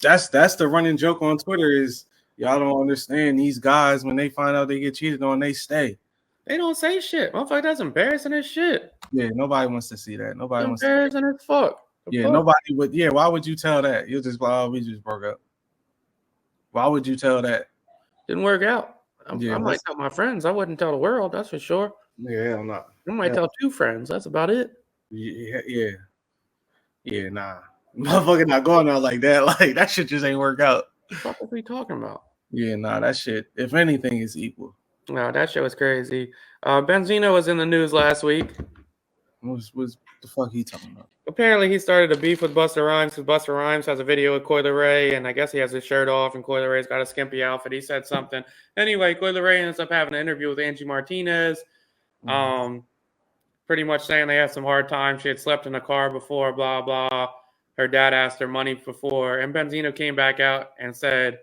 That's the running joke on Twitter is y'all don't understand these guys when they find out they get cheated on, they stay. They don't say shit. Motherfucker, that's embarrassing as shit. Yeah, nobody wants to see that. Nobody wants to see embarrassing as fuck. Yeah, nobody would. Yeah, why would you tell that? You'll just we just broke up. Why would you tell that? Didn't work out. I might tell my friends. I wouldn't tell the world. That's for sure. Yeah, I'm not. I might tell 2 friends. That's about it. Yeah. Nah, motherfucker, not going out like that. Like that shit just ain't work out. What are we talking about? Yeah, nah, that shit. If anything, is equal. No, that shit was crazy. Benzino was in the news last week. What the fuck he talking about? Apparently, he started a beef with Busta Rhymes because Busta Rhymes has a video with Coi Leray, and I guess he has his shirt off, and Coi Leray's got a skimpy outfit. He said something. Anyway, Coi Leray ends up having an interview with Angie Martinez, pretty much saying they had some hard times. She had slept in a car before, blah, blah. Her dad asked her money before, and Benzino came back out and said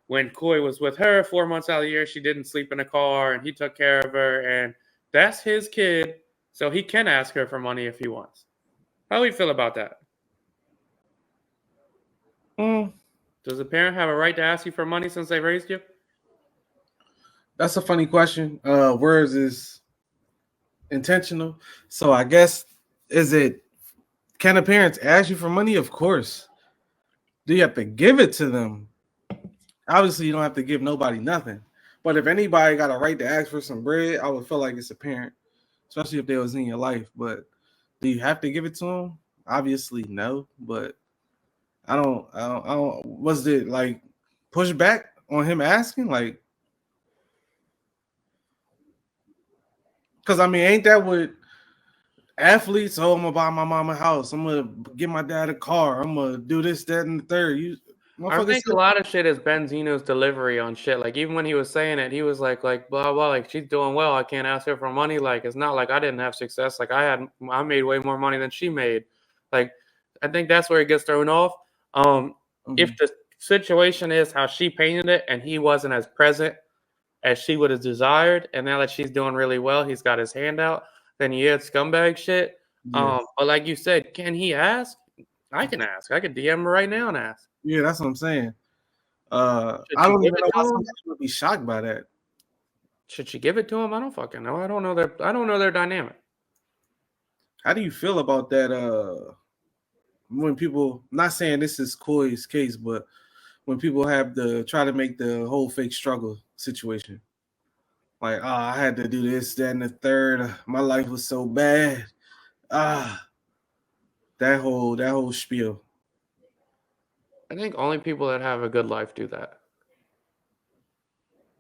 when Coi was with her 4 months out of the year, she didn't sleep in a car, and he took care of her, and that's his kid, so he can ask her for money if he wants. How do you feel about that? Does a parent have a right to ask you for money since they raised you? That's a funny question. Words is intentional. So I guess, is it Can the parents ask you for money? Of course. Do you have to give it to them? Obviously, you don't have to give nobody nothing. But if anybody got a right to ask for some bread, I would feel like it's a parent, especially if they was in your life. But do you have to give it to them? Obviously, no. But I don't. Was it like pushback on him asking? Like, because I mean, ain't that what athletes? Oh, I'm gonna buy my mom a house. I'm gonna get my dad a car. I'm gonna do this, that, and the third. I think a lot of shit is Benzino's delivery on shit. Like even when he was saying it, he was like blah blah. Like she's doing well. I can't ask her for money. Like it's not like I didn't have success. Like I made way more money than she made. Like I think that's where it gets thrown off. If the situation is how she painted it, and he wasn't as present as she would have desired, and now that she's doing really well, he's got his hand out. Then he had scumbag shit. Yeah. But like you said, can he ask? I can ask. I could DM him right now and ask. Yeah, that's what I'm saying. I don't even know why somebody would be shocked by that. Should she give it to him? I don't fucking know. I don't know their dynamic. How do you feel about that? When people, not saying this is Koi's case, but when people have to try to make the whole fake struggle situation, like, I had to do this, that, and the third. My life was so bad. That whole spiel. I think only people that have a good life do that.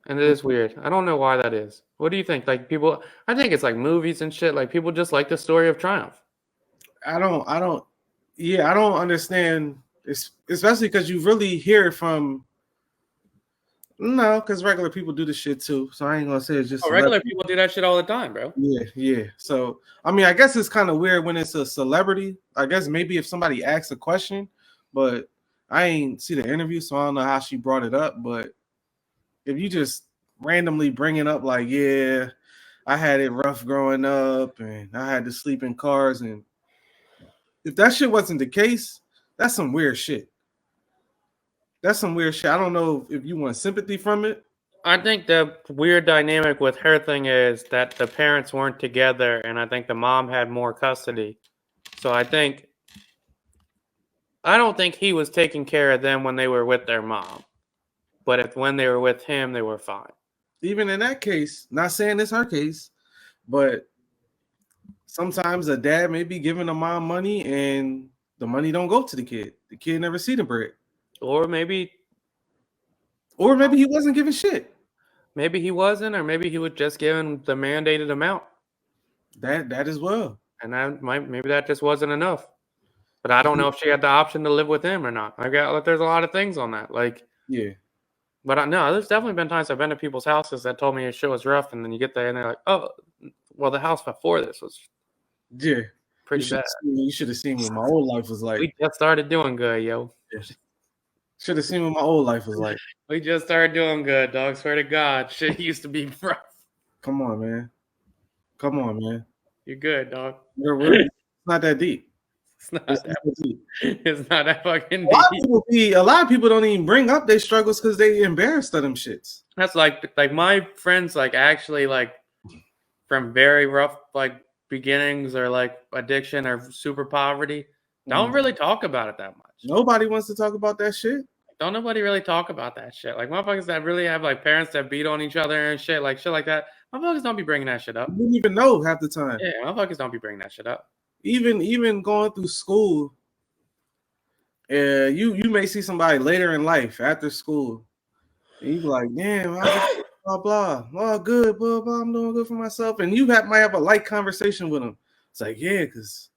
And it is weird. I don't know why that is. What do you think? Like people, I think it's like movies and shit. Like people just like the story of triumph. I don't understand. Especially because you really hear from. No, because regular people do this shit too. So I ain't gonna say it's just regular people do that shit all the time, bro. Yeah. So I mean, I guess it's kind of weird when it's a celebrity. I guess maybe if somebody asks a question, but I ain't see the interview, so I don't know how she brought it up. But if you just randomly bring it up, like, yeah, I had it rough growing up, and I had to sleep in cars, and if that shit wasn't the case, that's some weird shit. That's some weird shit. I don't know if you want sympathy from it. I think the weird dynamic with her thing is that the parents weren't together, and I think the mom had more custody. So I don't think he was taking care of them when they were with their mom. But when they were with him, they were fine. Even in that case, not saying it's her case, but sometimes a dad may be giving a mom money and the money don't go to the kid. The kid never see the bread. Or maybe he wasn't giving shit. Maybe he wasn't, or maybe he was just given the mandated amount. That as well. And maybe that just wasn't enough. But I don't know if she had the option to live with him or not. There's a lot of things on that. Like, yeah. But no, there's definitely been times I've been to people's houses that told me the shit was rough, and then you get there and they're like, "Oh, well, the house before this was pretty bad." You should have seen what my old life was like. We just started doing good, yo. Should have seen what my old life was like. We just started doing good, dog. Swear to God, shit used to be rough. Come on, man. You're good, dog. It's not that deep. It's not that deep. It's not that fucking deep. A lot of people don't even bring up their struggles because they embarrassed of them shits. That's like my friends, like actually like from very rough like beginnings or like addiction or super poverty, don't really talk about it that much. Nobody wants to talk about that shit. Don't nobody really talk about that shit. Like motherfuckers that really have like parents that beat on each other and shit like that. Motherfuckers don't be bringing that shit up. You didn't even know half the time. Yeah, motherfuckers don't be bringing that shit up. Even going through school, you may see somebody later in life after school, and you be like, damn, blah blah, oh good, blah blah, I'm doing good for myself, and you might have a light conversation with them. It's like, yeah, because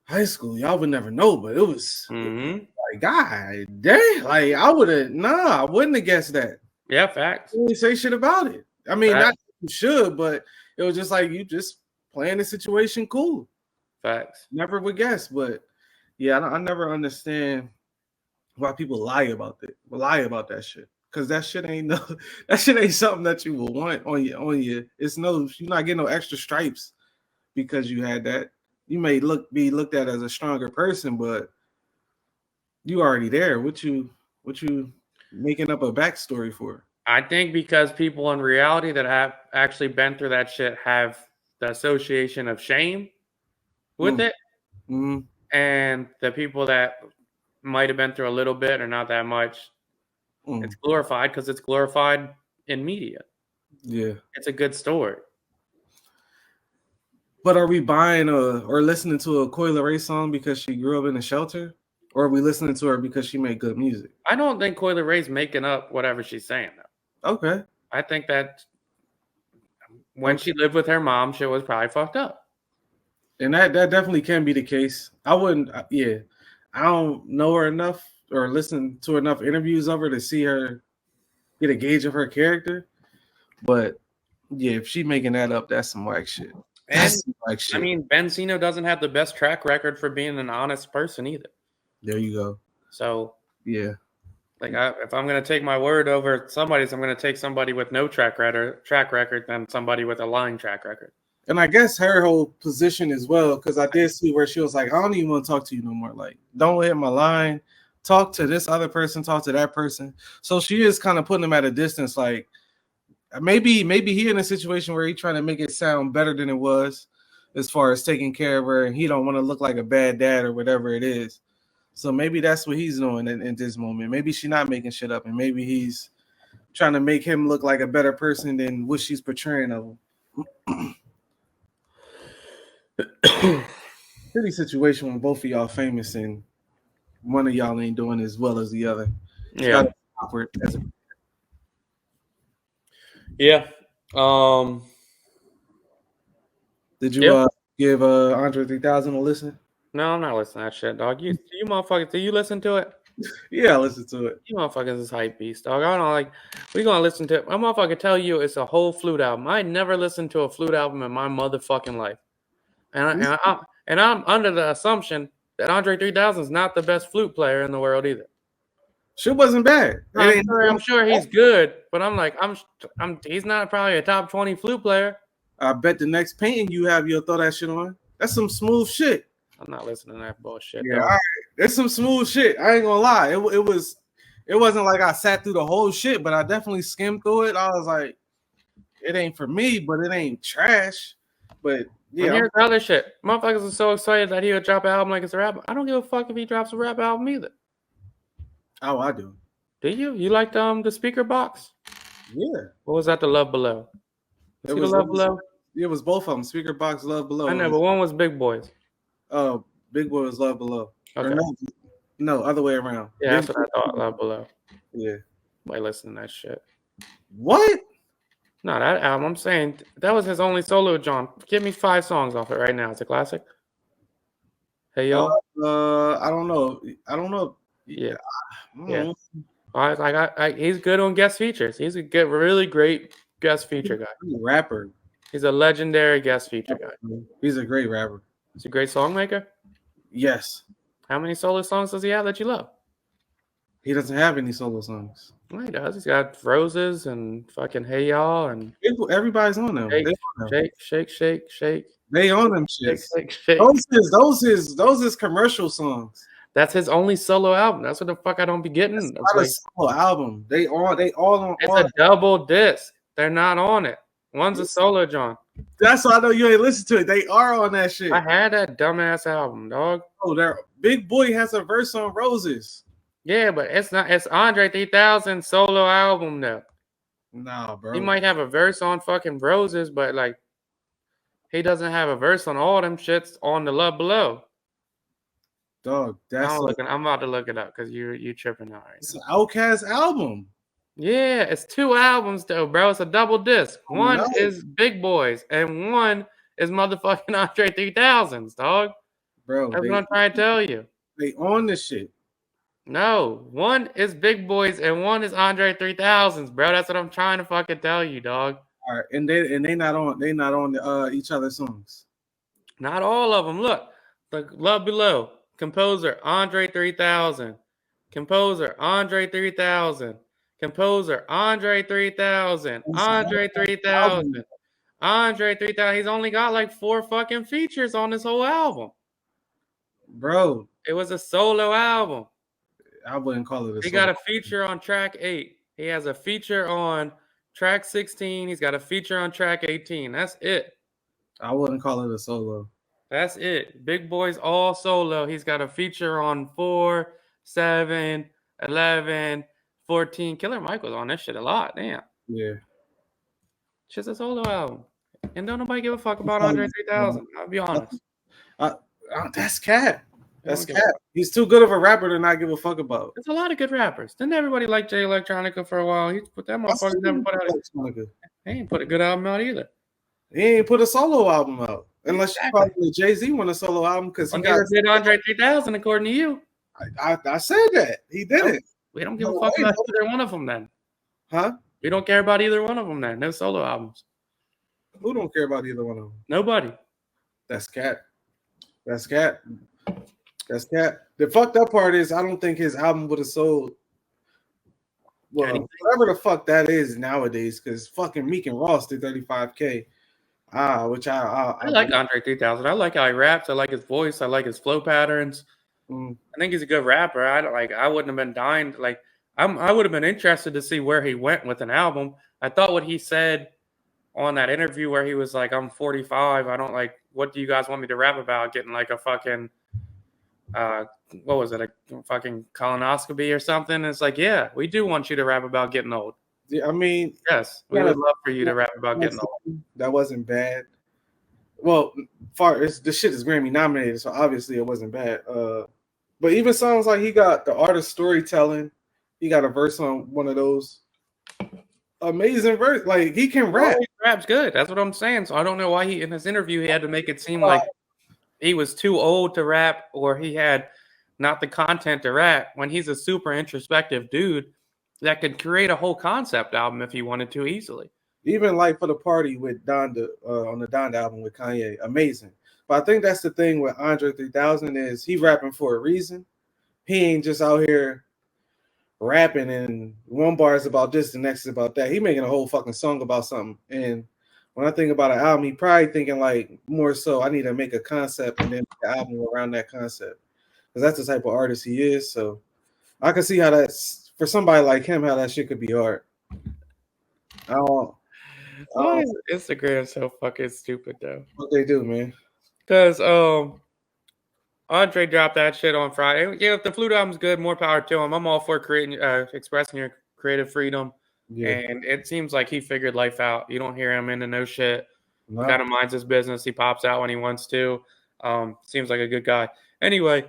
high school, y'all would never know, but it was like, God damn, like I wouldn't have guessed that. Yeah, facts. You didn't say shit about it. I mean, not you should, but it was just like you just playing the situation cool. Facts. Never would guess, but yeah, I never understand why people lie about that shit. Because that shit ain't something that you will want on you. It's you're not getting no extra stripes because you had that. You may be looked at as a stronger person, but you already there. What you making up a backstory for? I think because people in reality that have actually been through that shit have the association of shame with it. Mm-hmm. And the people that might have been through a little bit or not that much, it's glorified because it's glorified in media. Yeah. It's a good story. But are we buying or listening to a Coi Leray song because she grew up in a shelter? Or are we listening to her because she made good music? I don't think Coi Leray making up whatever she's saying, though. Okay. I think that when she lived with her mom, shit was probably fucked up. And that definitely can be the case. I wouldn't, I don't know her enough or listen to enough interviews of her to see her get a gauge of her character. But yeah, if she making that up, that's some whack shit. That's some whack shit. I mean, Benzino doesn't have the best track record for being an honest person either. There you go. So yeah, like if I'm gonna take my word over somebody's, I'm gonna take somebody with no track record than somebody with a lying track record. And I guess her whole position as well, because I did see where she was like, I don't even want to talk to you no more. Like, don't hit my line. Talk to this other person. Talk to that person. So she is kind of putting him at a distance. Like, maybe he in a situation where he's trying to make it sound better than it was, as far as taking care of her, and he don't want to look like a bad dad or whatever it is. So maybe that's what he's doing in this moment. Maybe she's not making shit up, and maybe he's trying to make him look like a better person than what she's portraying of him. Pretty situation when both of y'all famous and one of y'all ain't doing as well as the other. Yeah. Awkward. Yeah. Did you give Andre 3000 a listen? No, I'm not listening to that shit, dog. You motherfuckers, do you listen to it? Yeah, I listen to it. You motherfuckers is hype beast, dog. I don't like. We gonna listen to it. My motherfucker tell you it's a whole flute album. I never listened to a flute album in my motherfucking life. And I'm under the assumption that Andre 3000 is not the best flute player in the world either. Shit wasn't bad. I'm sure he's good, but I'm like, he's not probably a top 20 flute player. I bet the next painting you have, you'll throw that shit on. That's some smooth shit. I'm not listening to that bullshit. Yeah, all right. There's some smooth shit. I ain't gonna lie. It wasn't like I sat through the whole shit, but I definitely skimmed through it. I was like, it ain't for me, but it ain't trash. But yeah, and here's the other shit. Motherfuckers are so excited that he would drop an album like it's a rap. I don't give a fuck if he drops a rap album either. Oh, I do. Do you? You liked the speaker box? Yeah. What was that? The Love Below. It was Love Below. It was both of them. Speaker box, Love Below. I know, but one was Big Boys. Oh, Big Boy was Love Below. Okay. No, other way around. Yeah, that's what I thought. Love Below. Yeah. Why listen to that shit? What? No, that album. I'm saying that was his only solo. John, give me 5 songs off it right now. It's a classic. Hey y'all. I don't know. Yeah. Yeah. He's good on guest features. He's a really great guest feature guy. He's a rapper. He's a legendary guest feature guy. He's a great rapper. He's a great songmaker. Yes. How many solo songs does he have that you love? He doesn't have any solo songs. Well, he does. He's got Roses and fucking Hey Y'all and everybody's on them. Shake. They on them shit. Shake. Those is commercial songs. That's his only solo album. That's what the fuck I don't be getting. It's not a solo album. They all on. It's a double disc. They're not on it. One's a solo, John. That's why I know you ain't listen to it. They are on that shit. I had that dumbass album, dog. Oh, their Big Boy has a verse on Roses. Yeah, but it's not. It's Andre 3000 solo album though. Nah, bro. He might have a verse on fucking Roses, but like, he doesn't have a verse on all them shits on the Love Below. Dog, I'm about to look it up because you tripping out right it's now. It's an Outkast album. Yeah, it's 2 albums though, bro. It's a double disc. One is Big Boys and one is motherfucking Andre 3000s, dog. Bro, that's what I'm trying to tell you. They on this shit. No, one is Big Boys and one is Andre 3000s, bro. That's what I'm trying to fucking tell you, dog. All right, and they not on each other's songs. Not all of them. Look, the Love Below, composer Andre 3000, composer Andre 3000, composer Andre 3000, Andre 3000, Andre 3000. He's only got like 4 fucking features on this whole album, bro. It was a solo album. I wouldn't call it a solo. He got a feature on track 8. He has a feature on track 16. He's got a feature on track 18. That's it. I wouldn't call it a solo. That's it. Big Boy's all solo. He's got a feature on 4, 7, 11, 14. Killer Mike was on this shit a lot. Damn. Yeah. Just a solo album. And don't nobody give a fuck about Andre 3000. I'll be honest. That's Cap. That's They Cap. don't give He's too good of a rapper to not give a fuck about. There's a lot of good rappers. Didn't everybody like Jay Electronica for a while? He put that motherfucker never put out. He ain't put a good album out either. He ain't put a solo album out. Unless you probably Jay-Z want a solo album because he never did Andre 3000 according to you. I said that. He didn't. We don't give a fuck about either one of them then. Huh? We don't care about either one of them then. No solo albums. Who don't care about either one of them? Nobody. That's Cat. That's Cat. That's Cat. The fucked up part is I don't think his album would have sold. Well, whatever the fuck that is nowadays, because fucking Meek and Ross did 35K. Which I like Andre 3000. I like how he raps. I like his voice. I like his flow patterns. I think he's a good rapper. I wouldn't have been dying. I would have been interested to see where he went with an album. I thought what he said on that interview where he was like, I'm 45. I don't like, what do you guys want me to rap about? Getting like a fucking, what was it? A fucking colonoscopy or something? And it's like, yeah, we do want you to rap about getting old. Yeah, I mean, yes, we would love for you to rap about getting old. That wasn't bad. Well, the shit is Grammy nominated, so obviously it wasn't bad. But even songs like he got the artist storytelling, he got a verse on one of those. Amazing verse, like he can rap. He raps good. That's what I'm saying. So I don't know why he in his interview he had to make it seem like he was too old to rap or he had not the content to rap when he's a super introspective dude that could create a whole concept album if he wanted to easily. Even like for the Pardi with Donda on the Donda album with Kanye, amazing. But I think that's the thing with Andre 3000 is he rapping for a reason. He ain't just out here rapping and one bar is about this, the next is about that. He making a whole fucking song about something. And when I think about an album, he probably thinking like more so I need to make a concept and then make an album around that concept. Because that's the type of artist he is. So I can see how that's for somebody like him, how that shit could be hard. Why is Instagram so fucking stupid though? What they do, man? Because Andre dropped that shit on Friday. Yeah, if the Flute album's good, more power to him. I'm all for expressing your creative freedom. Yeah. And it seems like he figured life out. You don't hear him into no shit. No. Kind of minds his business. He pops out when he wants to. Seems like a good guy. Anyway,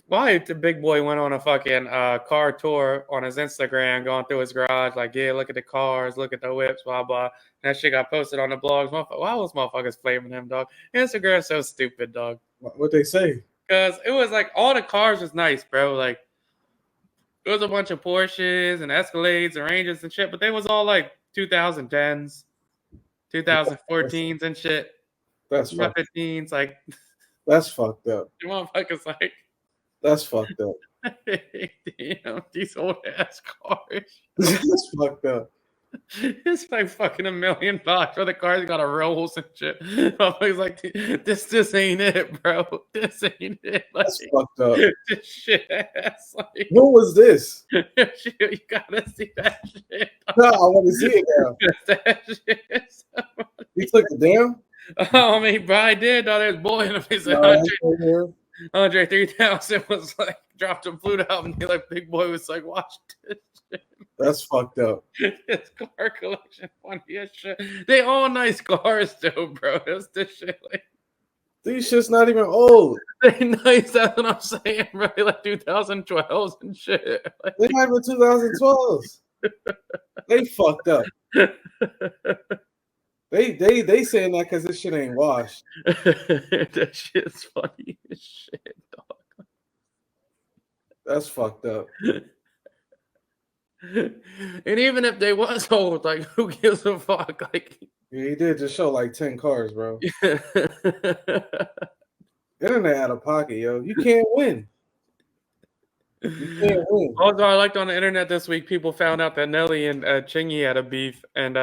why the big boy went on a fucking car tour on his Instagram, going through his garage, like, yeah, look at the cars, look at the whips, blah, blah. And that shit got posted on the blogs. Why was motherfuckers flaming him, dog? Instagram's so stupid, dog. What they say? Because it was like all the cars was nice, bro. Like, there was a bunch of Porsches and Escalades and Rangers and shit, but they was all like 2010s, 2014s and shit. That's fucked up. 15s, like. That's fucked up. The motherfuckers like. That's fucked up. Damn, these old ass cars. That's fucked up. It's like fucking $1 million for the cars got a rolls and shit. Motherfuckers like, this ain't it, bro. This ain't it. Like, that's fucked up. This shit ass. Like, what was this? Shit, you gotta see that shit. No, I want to see it now. That shit is so he took it down? Oh, I mean, probably did. Oh, there's boy in the face of Andre 3000 was like, dropped a Flute album. He like, big boy was like, watch this shit. That's fucked up. His car collection, funny as shit. They all nice cars, though, bro. That's the shit. Like, these shit's not even old. They nice. That's what I'm saying, bro. Like 2012s and shit. Like, they not even 2012s. They fucked up. They saying that because this shit ain't washed. That shit's funny as shit, dog. That's fucked up. And even if they was old, like, who gives a fuck? Like, yeah, he did just show like 10 cars, bro. Internet out of pocket, yo. You can't win. You can't win. Also, I liked on the internet this week, people found out that Nelly and Chingy had a beef, and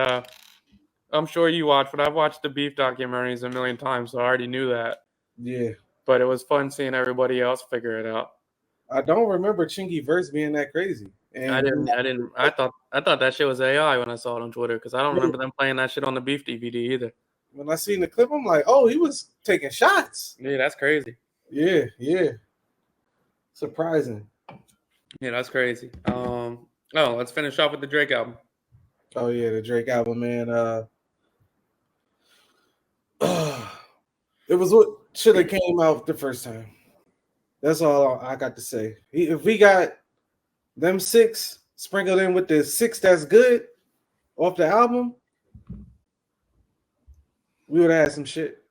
I'm sure you watched, but I've watched the beef documentaries a million times, so I already knew that. Yeah. But it was fun seeing everybody else figure it out. I don't remember Chingy verse being that crazy. And I thought that shit was AI when I saw it on Twitter because I don't remember them playing that shit on the beef DVD either. When I seen the clip, I'm like, oh, he was taking shots. Yeah, that's crazy. Yeah. Surprising. Yeah, that's crazy. Let's finish off with the Drake album. Oh yeah, the Drake album, man. It was what should have came out the first time. That's all I got to say. If we got them 6 sprinkled in with the 6 that's good off the album, we would have had some shit.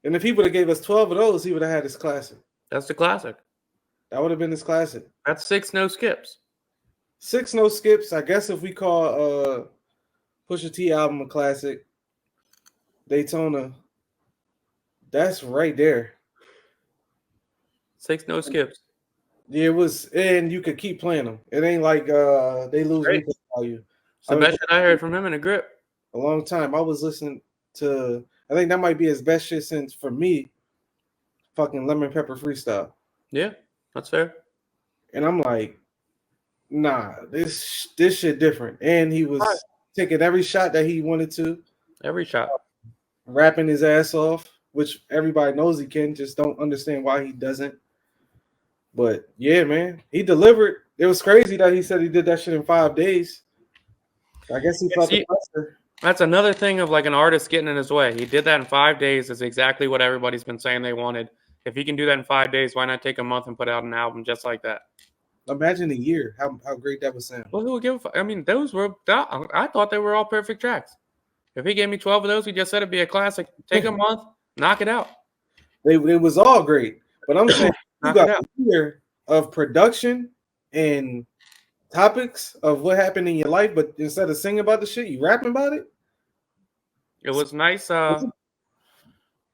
And if he would have gave us 12 of those, he would have had his classic. That's the classic. That would have been his classic. That's 6 no skips. 6 no skips. I guess if we call Pusha T album a classic, Daytona, that's right there. 6 no skips. Yeah, it was, and you could keep playing them. It ain't like they lose replay value. It's the best shit I heard from him in a grip. A long time. I was listening to, I think that might be his best shit since, for me, fucking Lemon Pepper Freestyle. Yeah, that's fair. And I'm like, nah, this shit different. And he was taking every shot that he wanted to. Every shot. Rapping his ass off, which everybody knows he can, just don't understand why he doesn't. But yeah, man, he delivered. It was crazy that he said he did that shit in 5 days. I guess he felt the pressure. That's another thing of like an artist getting in his way. He did that in 5 days. Is exactly what everybody's been saying they wanted. If he can do that in 5 days, why not take a month and put out an album just like that? Imagine a year. How great that would sound. Well, who would give a fuck? I mean, those were. I thought they were all perfect tracks. If he gave me 12 of those, he just said it'd be a classic. Take a month, knock it out. It was all great, but I'm saying you got a year of production and topics of what happened in your life, but instead of singing about the shit, you rapping about it. It was nice.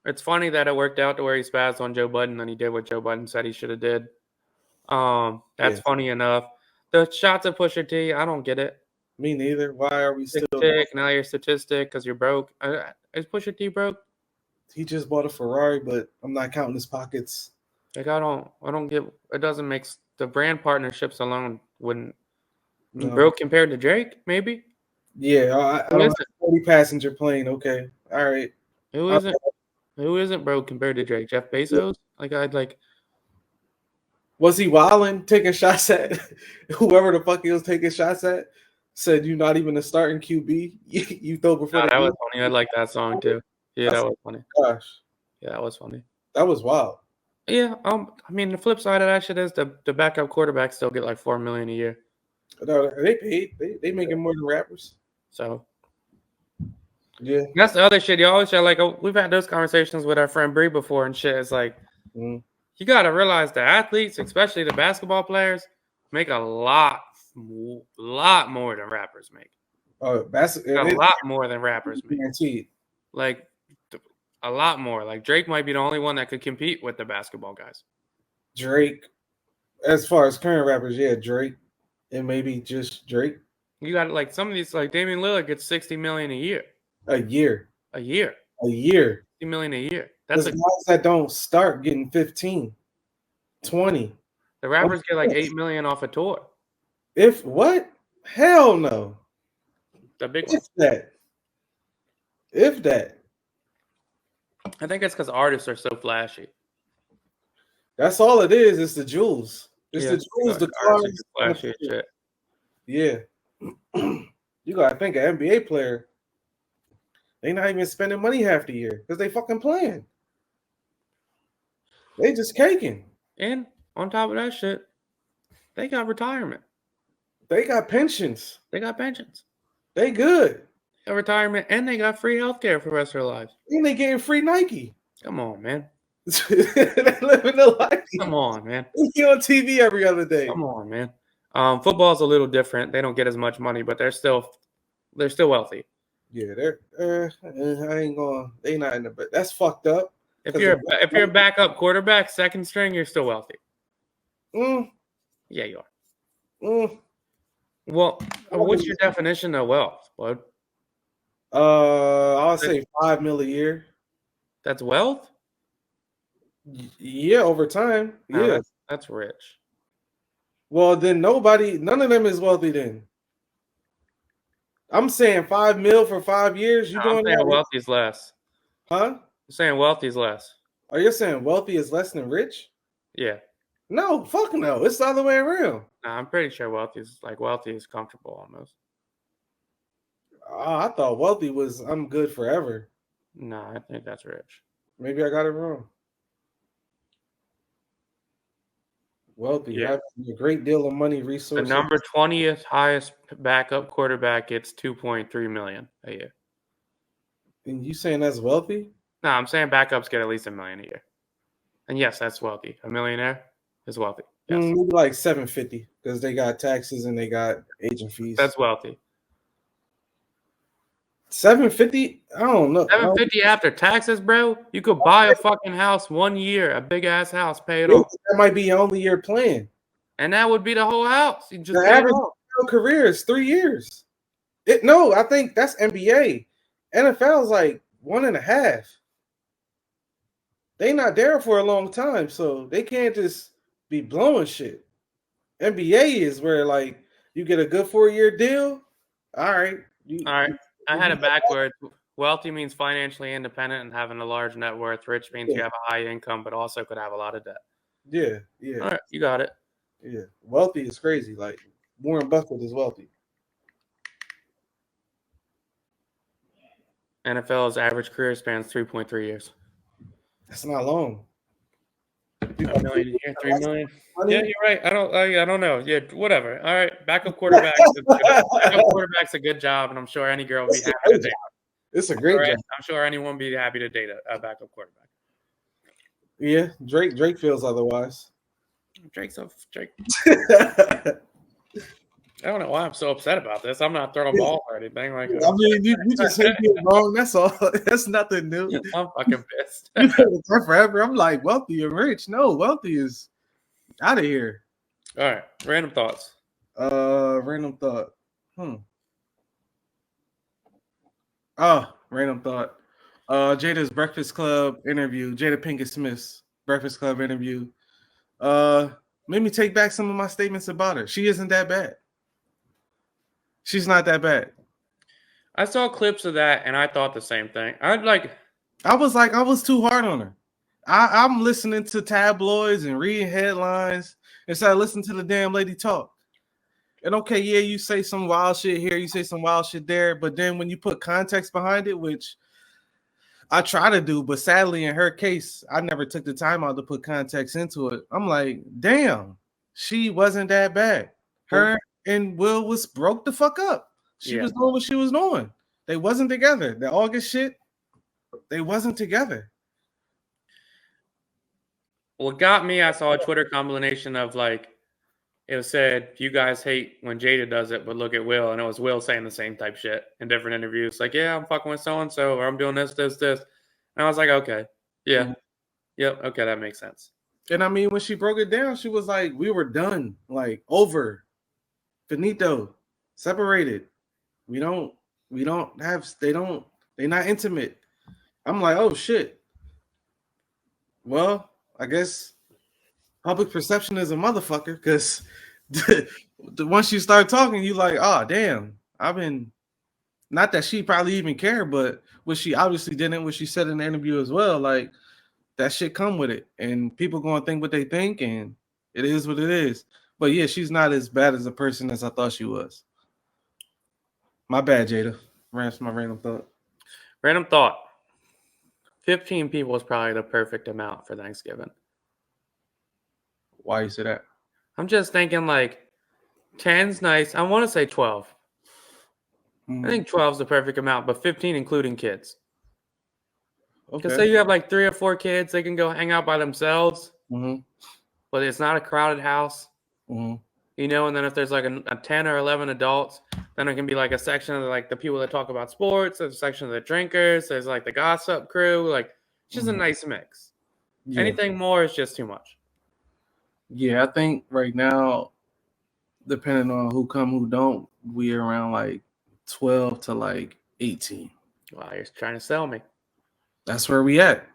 It's funny that it worked out to where he spazzed on Joe Budden and he did what Joe Budden said he should have did. That's funny enough. The shots of Pusha T, I don't get it. Me neither. Why are we still? Now you're statistic because you're broke. Is Pusha T broke? He just bought a Ferrari, but I'm not counting his pockets. Like I don't get. It doesn't make the brand partnerships alone wouldn't broke compared to Drake. Maybe. Yeah, I don't have 40 passenger plane. Okay, all right. Who isn't broke compared to Drake? Jeff Bezos. Like I'd like. Was he wilding, taking shots at whoever the fuck he was taking shots at? Said you're not even a starting QB. You throw before. That was funny. I like that song too. Yeah, that was funny. Gosh. Yeah, that was funny. That was wild. Yeah. I mean, the flip side of that shit is the backup quarterbacks still get like $4 million a year. No, they paid. They making more than rappers. So. Yeah. That's the other shit. You always say like we've had those conversations with our friend Bree before and shit. It's like you got to realize the athletes, especially the basketball players, make a lot more than rappers make. Oh, a lot more than rappers make. Guaranteed. Like a lot more. Like Drake might be the only one that could compete with the basketball guys. Drake, as far as current rappers, yeah, Drake, and maybe just Drake. You got like some of these, like Damian Lillard gets $60 million a year. A year. $60 million a year. That's guys that don't start getting 15, 20. The rappers get like $8 million off a tour. If what? Hell no. The big one. If that. I think it's because artists are so flashy. That's all it is. It's the jewels. It's the jewels, the cars. Flashy shit. Yeah. You gotta think an NBA player. They not even spending money half the year because they fucking playing. They just caking. And on top of that shit, they got retirement. They got pensions. They good. They got retirement and they got free healthcare for the rest of their lives. And they getting free Nike. Come on, man. They living the life. Come on, man. They on TV every other day. Come on, man. Football's a little different. They don't get as much money, but they're still wealthy. Yeah, I ain't going. They not in the. But that's fucked up. If you're a backup quarterback, second string, you're still wealthy. Yeah, you are. Well, what's your definition of wealth, bud? I'll say $5 million a year. That's wealth? Yeah, over time. Yeah, that's rich. Well, then none of them is wealthy then. I'm saying $5 million for 5 years. You No, I'm doing saying that? wealthy's less. Huh? I'm saying wealthy's less. Are you saying wealthy is less than rich? Yeah. No, fuck no. It's the other way around. Nah, I'm pretty sure wealthy is comfortable almost. Oh, I thought wealthy was I'm good forever. No, I think that's rich. Maybe I got it wrong. Wealthy, Yeah. having a great deal of money, The resources. number 20th highest backup quarterback gets $2.3 million a year. And you saying that's wealthy? No, I'm saying backups get at least $1 million a year. And yes, that's wealthy. A millionaire is wealthy. Yes. Maybe like $750 because they got taxes and they got agent fees. That's wealthy. $750? I don't know. $750 after taxes, bro. You could buy a fucking house 1 year, a big ass house, pay it off. That might be only your plan. And that would be the whole house. You just The pay it average off. career is 3 years. No, I think that's NBA. NFL is like 1.5. They not there for a long time, so they can't just be blowing shit. NBA is where like you get a good 4-year deal. All right. All right. I had it backwards. Wealthy means financially independent and having a large net worth. Rich means you have a high income, but also could have a lot of debt. Yeah. All right, you got it. Yeah. Wealthy is crazy. Like Warren Buffett is wealthy. NFL's average career spans 3.3 years. That's not long. 3 million a year, 3 million. Yeah, you're right. I don't know. Yeah, whatever. All right, backup quarterback. Backup quarterback's a good job, and I'm sure any girl would be happy to date. It's a great job. I'm sure anyone would be happy to date a backup quarterback. Yeah, Drake feels otherwise. Drake. I don't know why I'm so upset about this. I'm not throwing balls or anything. Like, I mean, you just hit me wrong. That's all. That's nothing new. I'm fucking pissed. You've been there forever. I'm like wealthy and rich. No, wealthy is out of here. All right, random thoughts. Random thought. Random thought. Jada's Breakfast Club interview. Jada Pinkett Smith's Breakfast Club interview. Made me take back some of my statements about her. She isn't that bad. She's not that bad. I saw clips of that and I thought the same thing. I was too hard on her. I'm listening to tabloids and reading headlines instead of listening to the damn lady talk. And okay, yeah, you say some wild shit here, you say some wild shit there, but then when you put context behind it, which I try to do, but sadly in her case, I never took the time out to put context into it. I'm like, damn, she wasn't that bad. Her and Will was broke the fuck up. She was doing what she was doing. They wasn't together. The August shit, they wasn't together. What got me, I saw a Twitter combination of like, it said, you guys hate when Jada does it, but look at Will. And it was Will saying the same type shit in different interviews. Like, yeah, I'm fucking with so-and-so, or I'm doing this. And I was like, okay. Yeah. Mm-hmm. Yep. Okay, that makes sense. And I mean, when she broke it down, she was like, we were done. Like, over. Finito. Separated. They're not intimate. I'm like, oh, shit. Well, I guess public perception is a motherfucker because once you start talking, you like, oh, damn, not that she probably even cared, but what she obviously didn't, what she said in the interview as well, like that shit come with it. And people going to think what they think, and it is what it is. But yeah, she's not as bad as a person as I thought she was. My bad, Jada. That's my random thought. Random thought. 15 people is probably the perfect amount for Thanksgiving. Why you say that? I'm just thinking like 10's nice. I want to say 12. I think 12 is the perfect amount, but 15 including kids. Because say you have like 3 or 4 kids, they can go hang out by themselves. Mm-hmm. But it's not a crowded house. Mm-hmm. You know, and then if there's like a 10 or 11 adults, then it can be like a section of like the people that talk about sports, there's a section of the drinkers, there's like the gossip crew, like it's just a nice mix. Yeah. Anything more is just too much. Yeah, I think right now, depending on who come, who don't, we're around like 12 to like 18. Wow, you're trying to sell me. That's where we at.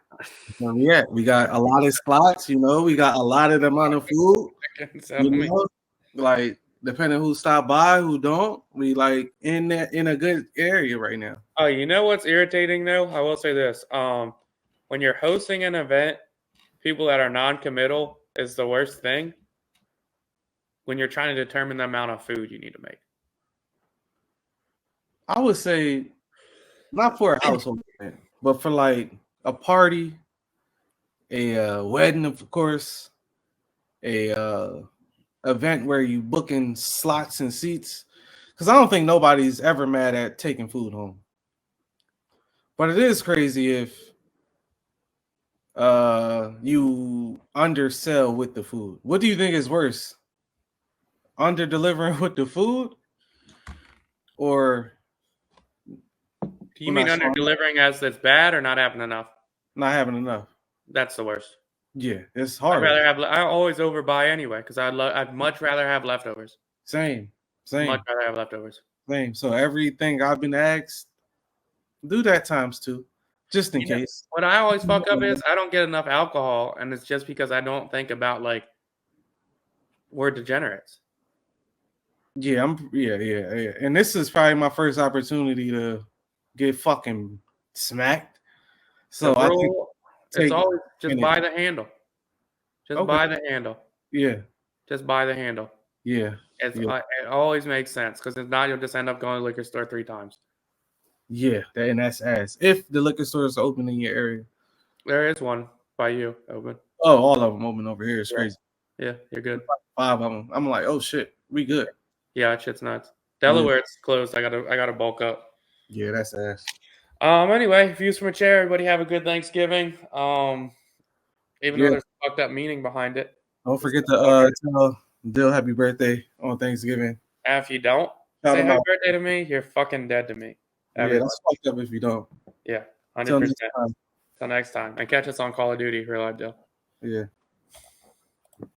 We got a lot of spots, we got a lot of amount of food. Like depending who stop by, who don't, we like in a good area right now. Oh, you know what's irritating though? I will say this. When you're hosting an event, people that are non-committal is the worst thing. When you're trying to determine the amount of food you need to make. I would say not for a household event, but for like a party, a wedding, of course, a event where you booking slots and seats. Because I don't think nobody's ever mad at taking food home. But it is crazy if you undersell with the food. What do you think is worse? Under delivering with the food, or Do you mean under delivering as it's bad or not having enough? not having enough? That's the worst. Yeah, it's I'd hard. rather have. I always overbuy anyway because I'd much rather have leftovers. Same. Much rather have leftovers. Same. So everything I've been asked, do that times two, just in case. What I always fuck up is I don't get enough alcohol, and it's just because I don't think about like we're degenerates. Yeah, yeah. And this is probably my first opportunity to get fucking smacked. So The I rule, think it's always just anything. buy the handle. Just Okay. buy the handle. Yeah. Just buy the handle. Yeah. It Yeah. always makes sense because if not, you'll just end up going to the liquor store 3 times. Yeah, and that's ass. If the liquor store is open in your area. There is one by you open. Oh, all of them open over here. It's crazy. Yeah, you're good. 5 of them. I'm like, oh shit, we good. Yeah, that shit's nuts. Delaware, it's closed. I gotta bulk up. Yeah, that's ass. Anyway, views from a chair. Everybody have a good Thanksgiving. Even though there's a fucked up meaning behind it. Don't forget to tell Dill happy birthday on Thanksgiving. And if you don't say happy birthday to me, you're fucking dead to me. Yeah, that's fucked up if you don't. Yeah, 100%. Till next time. And catch us on Call of Duty, Real Life Dill. Yeah.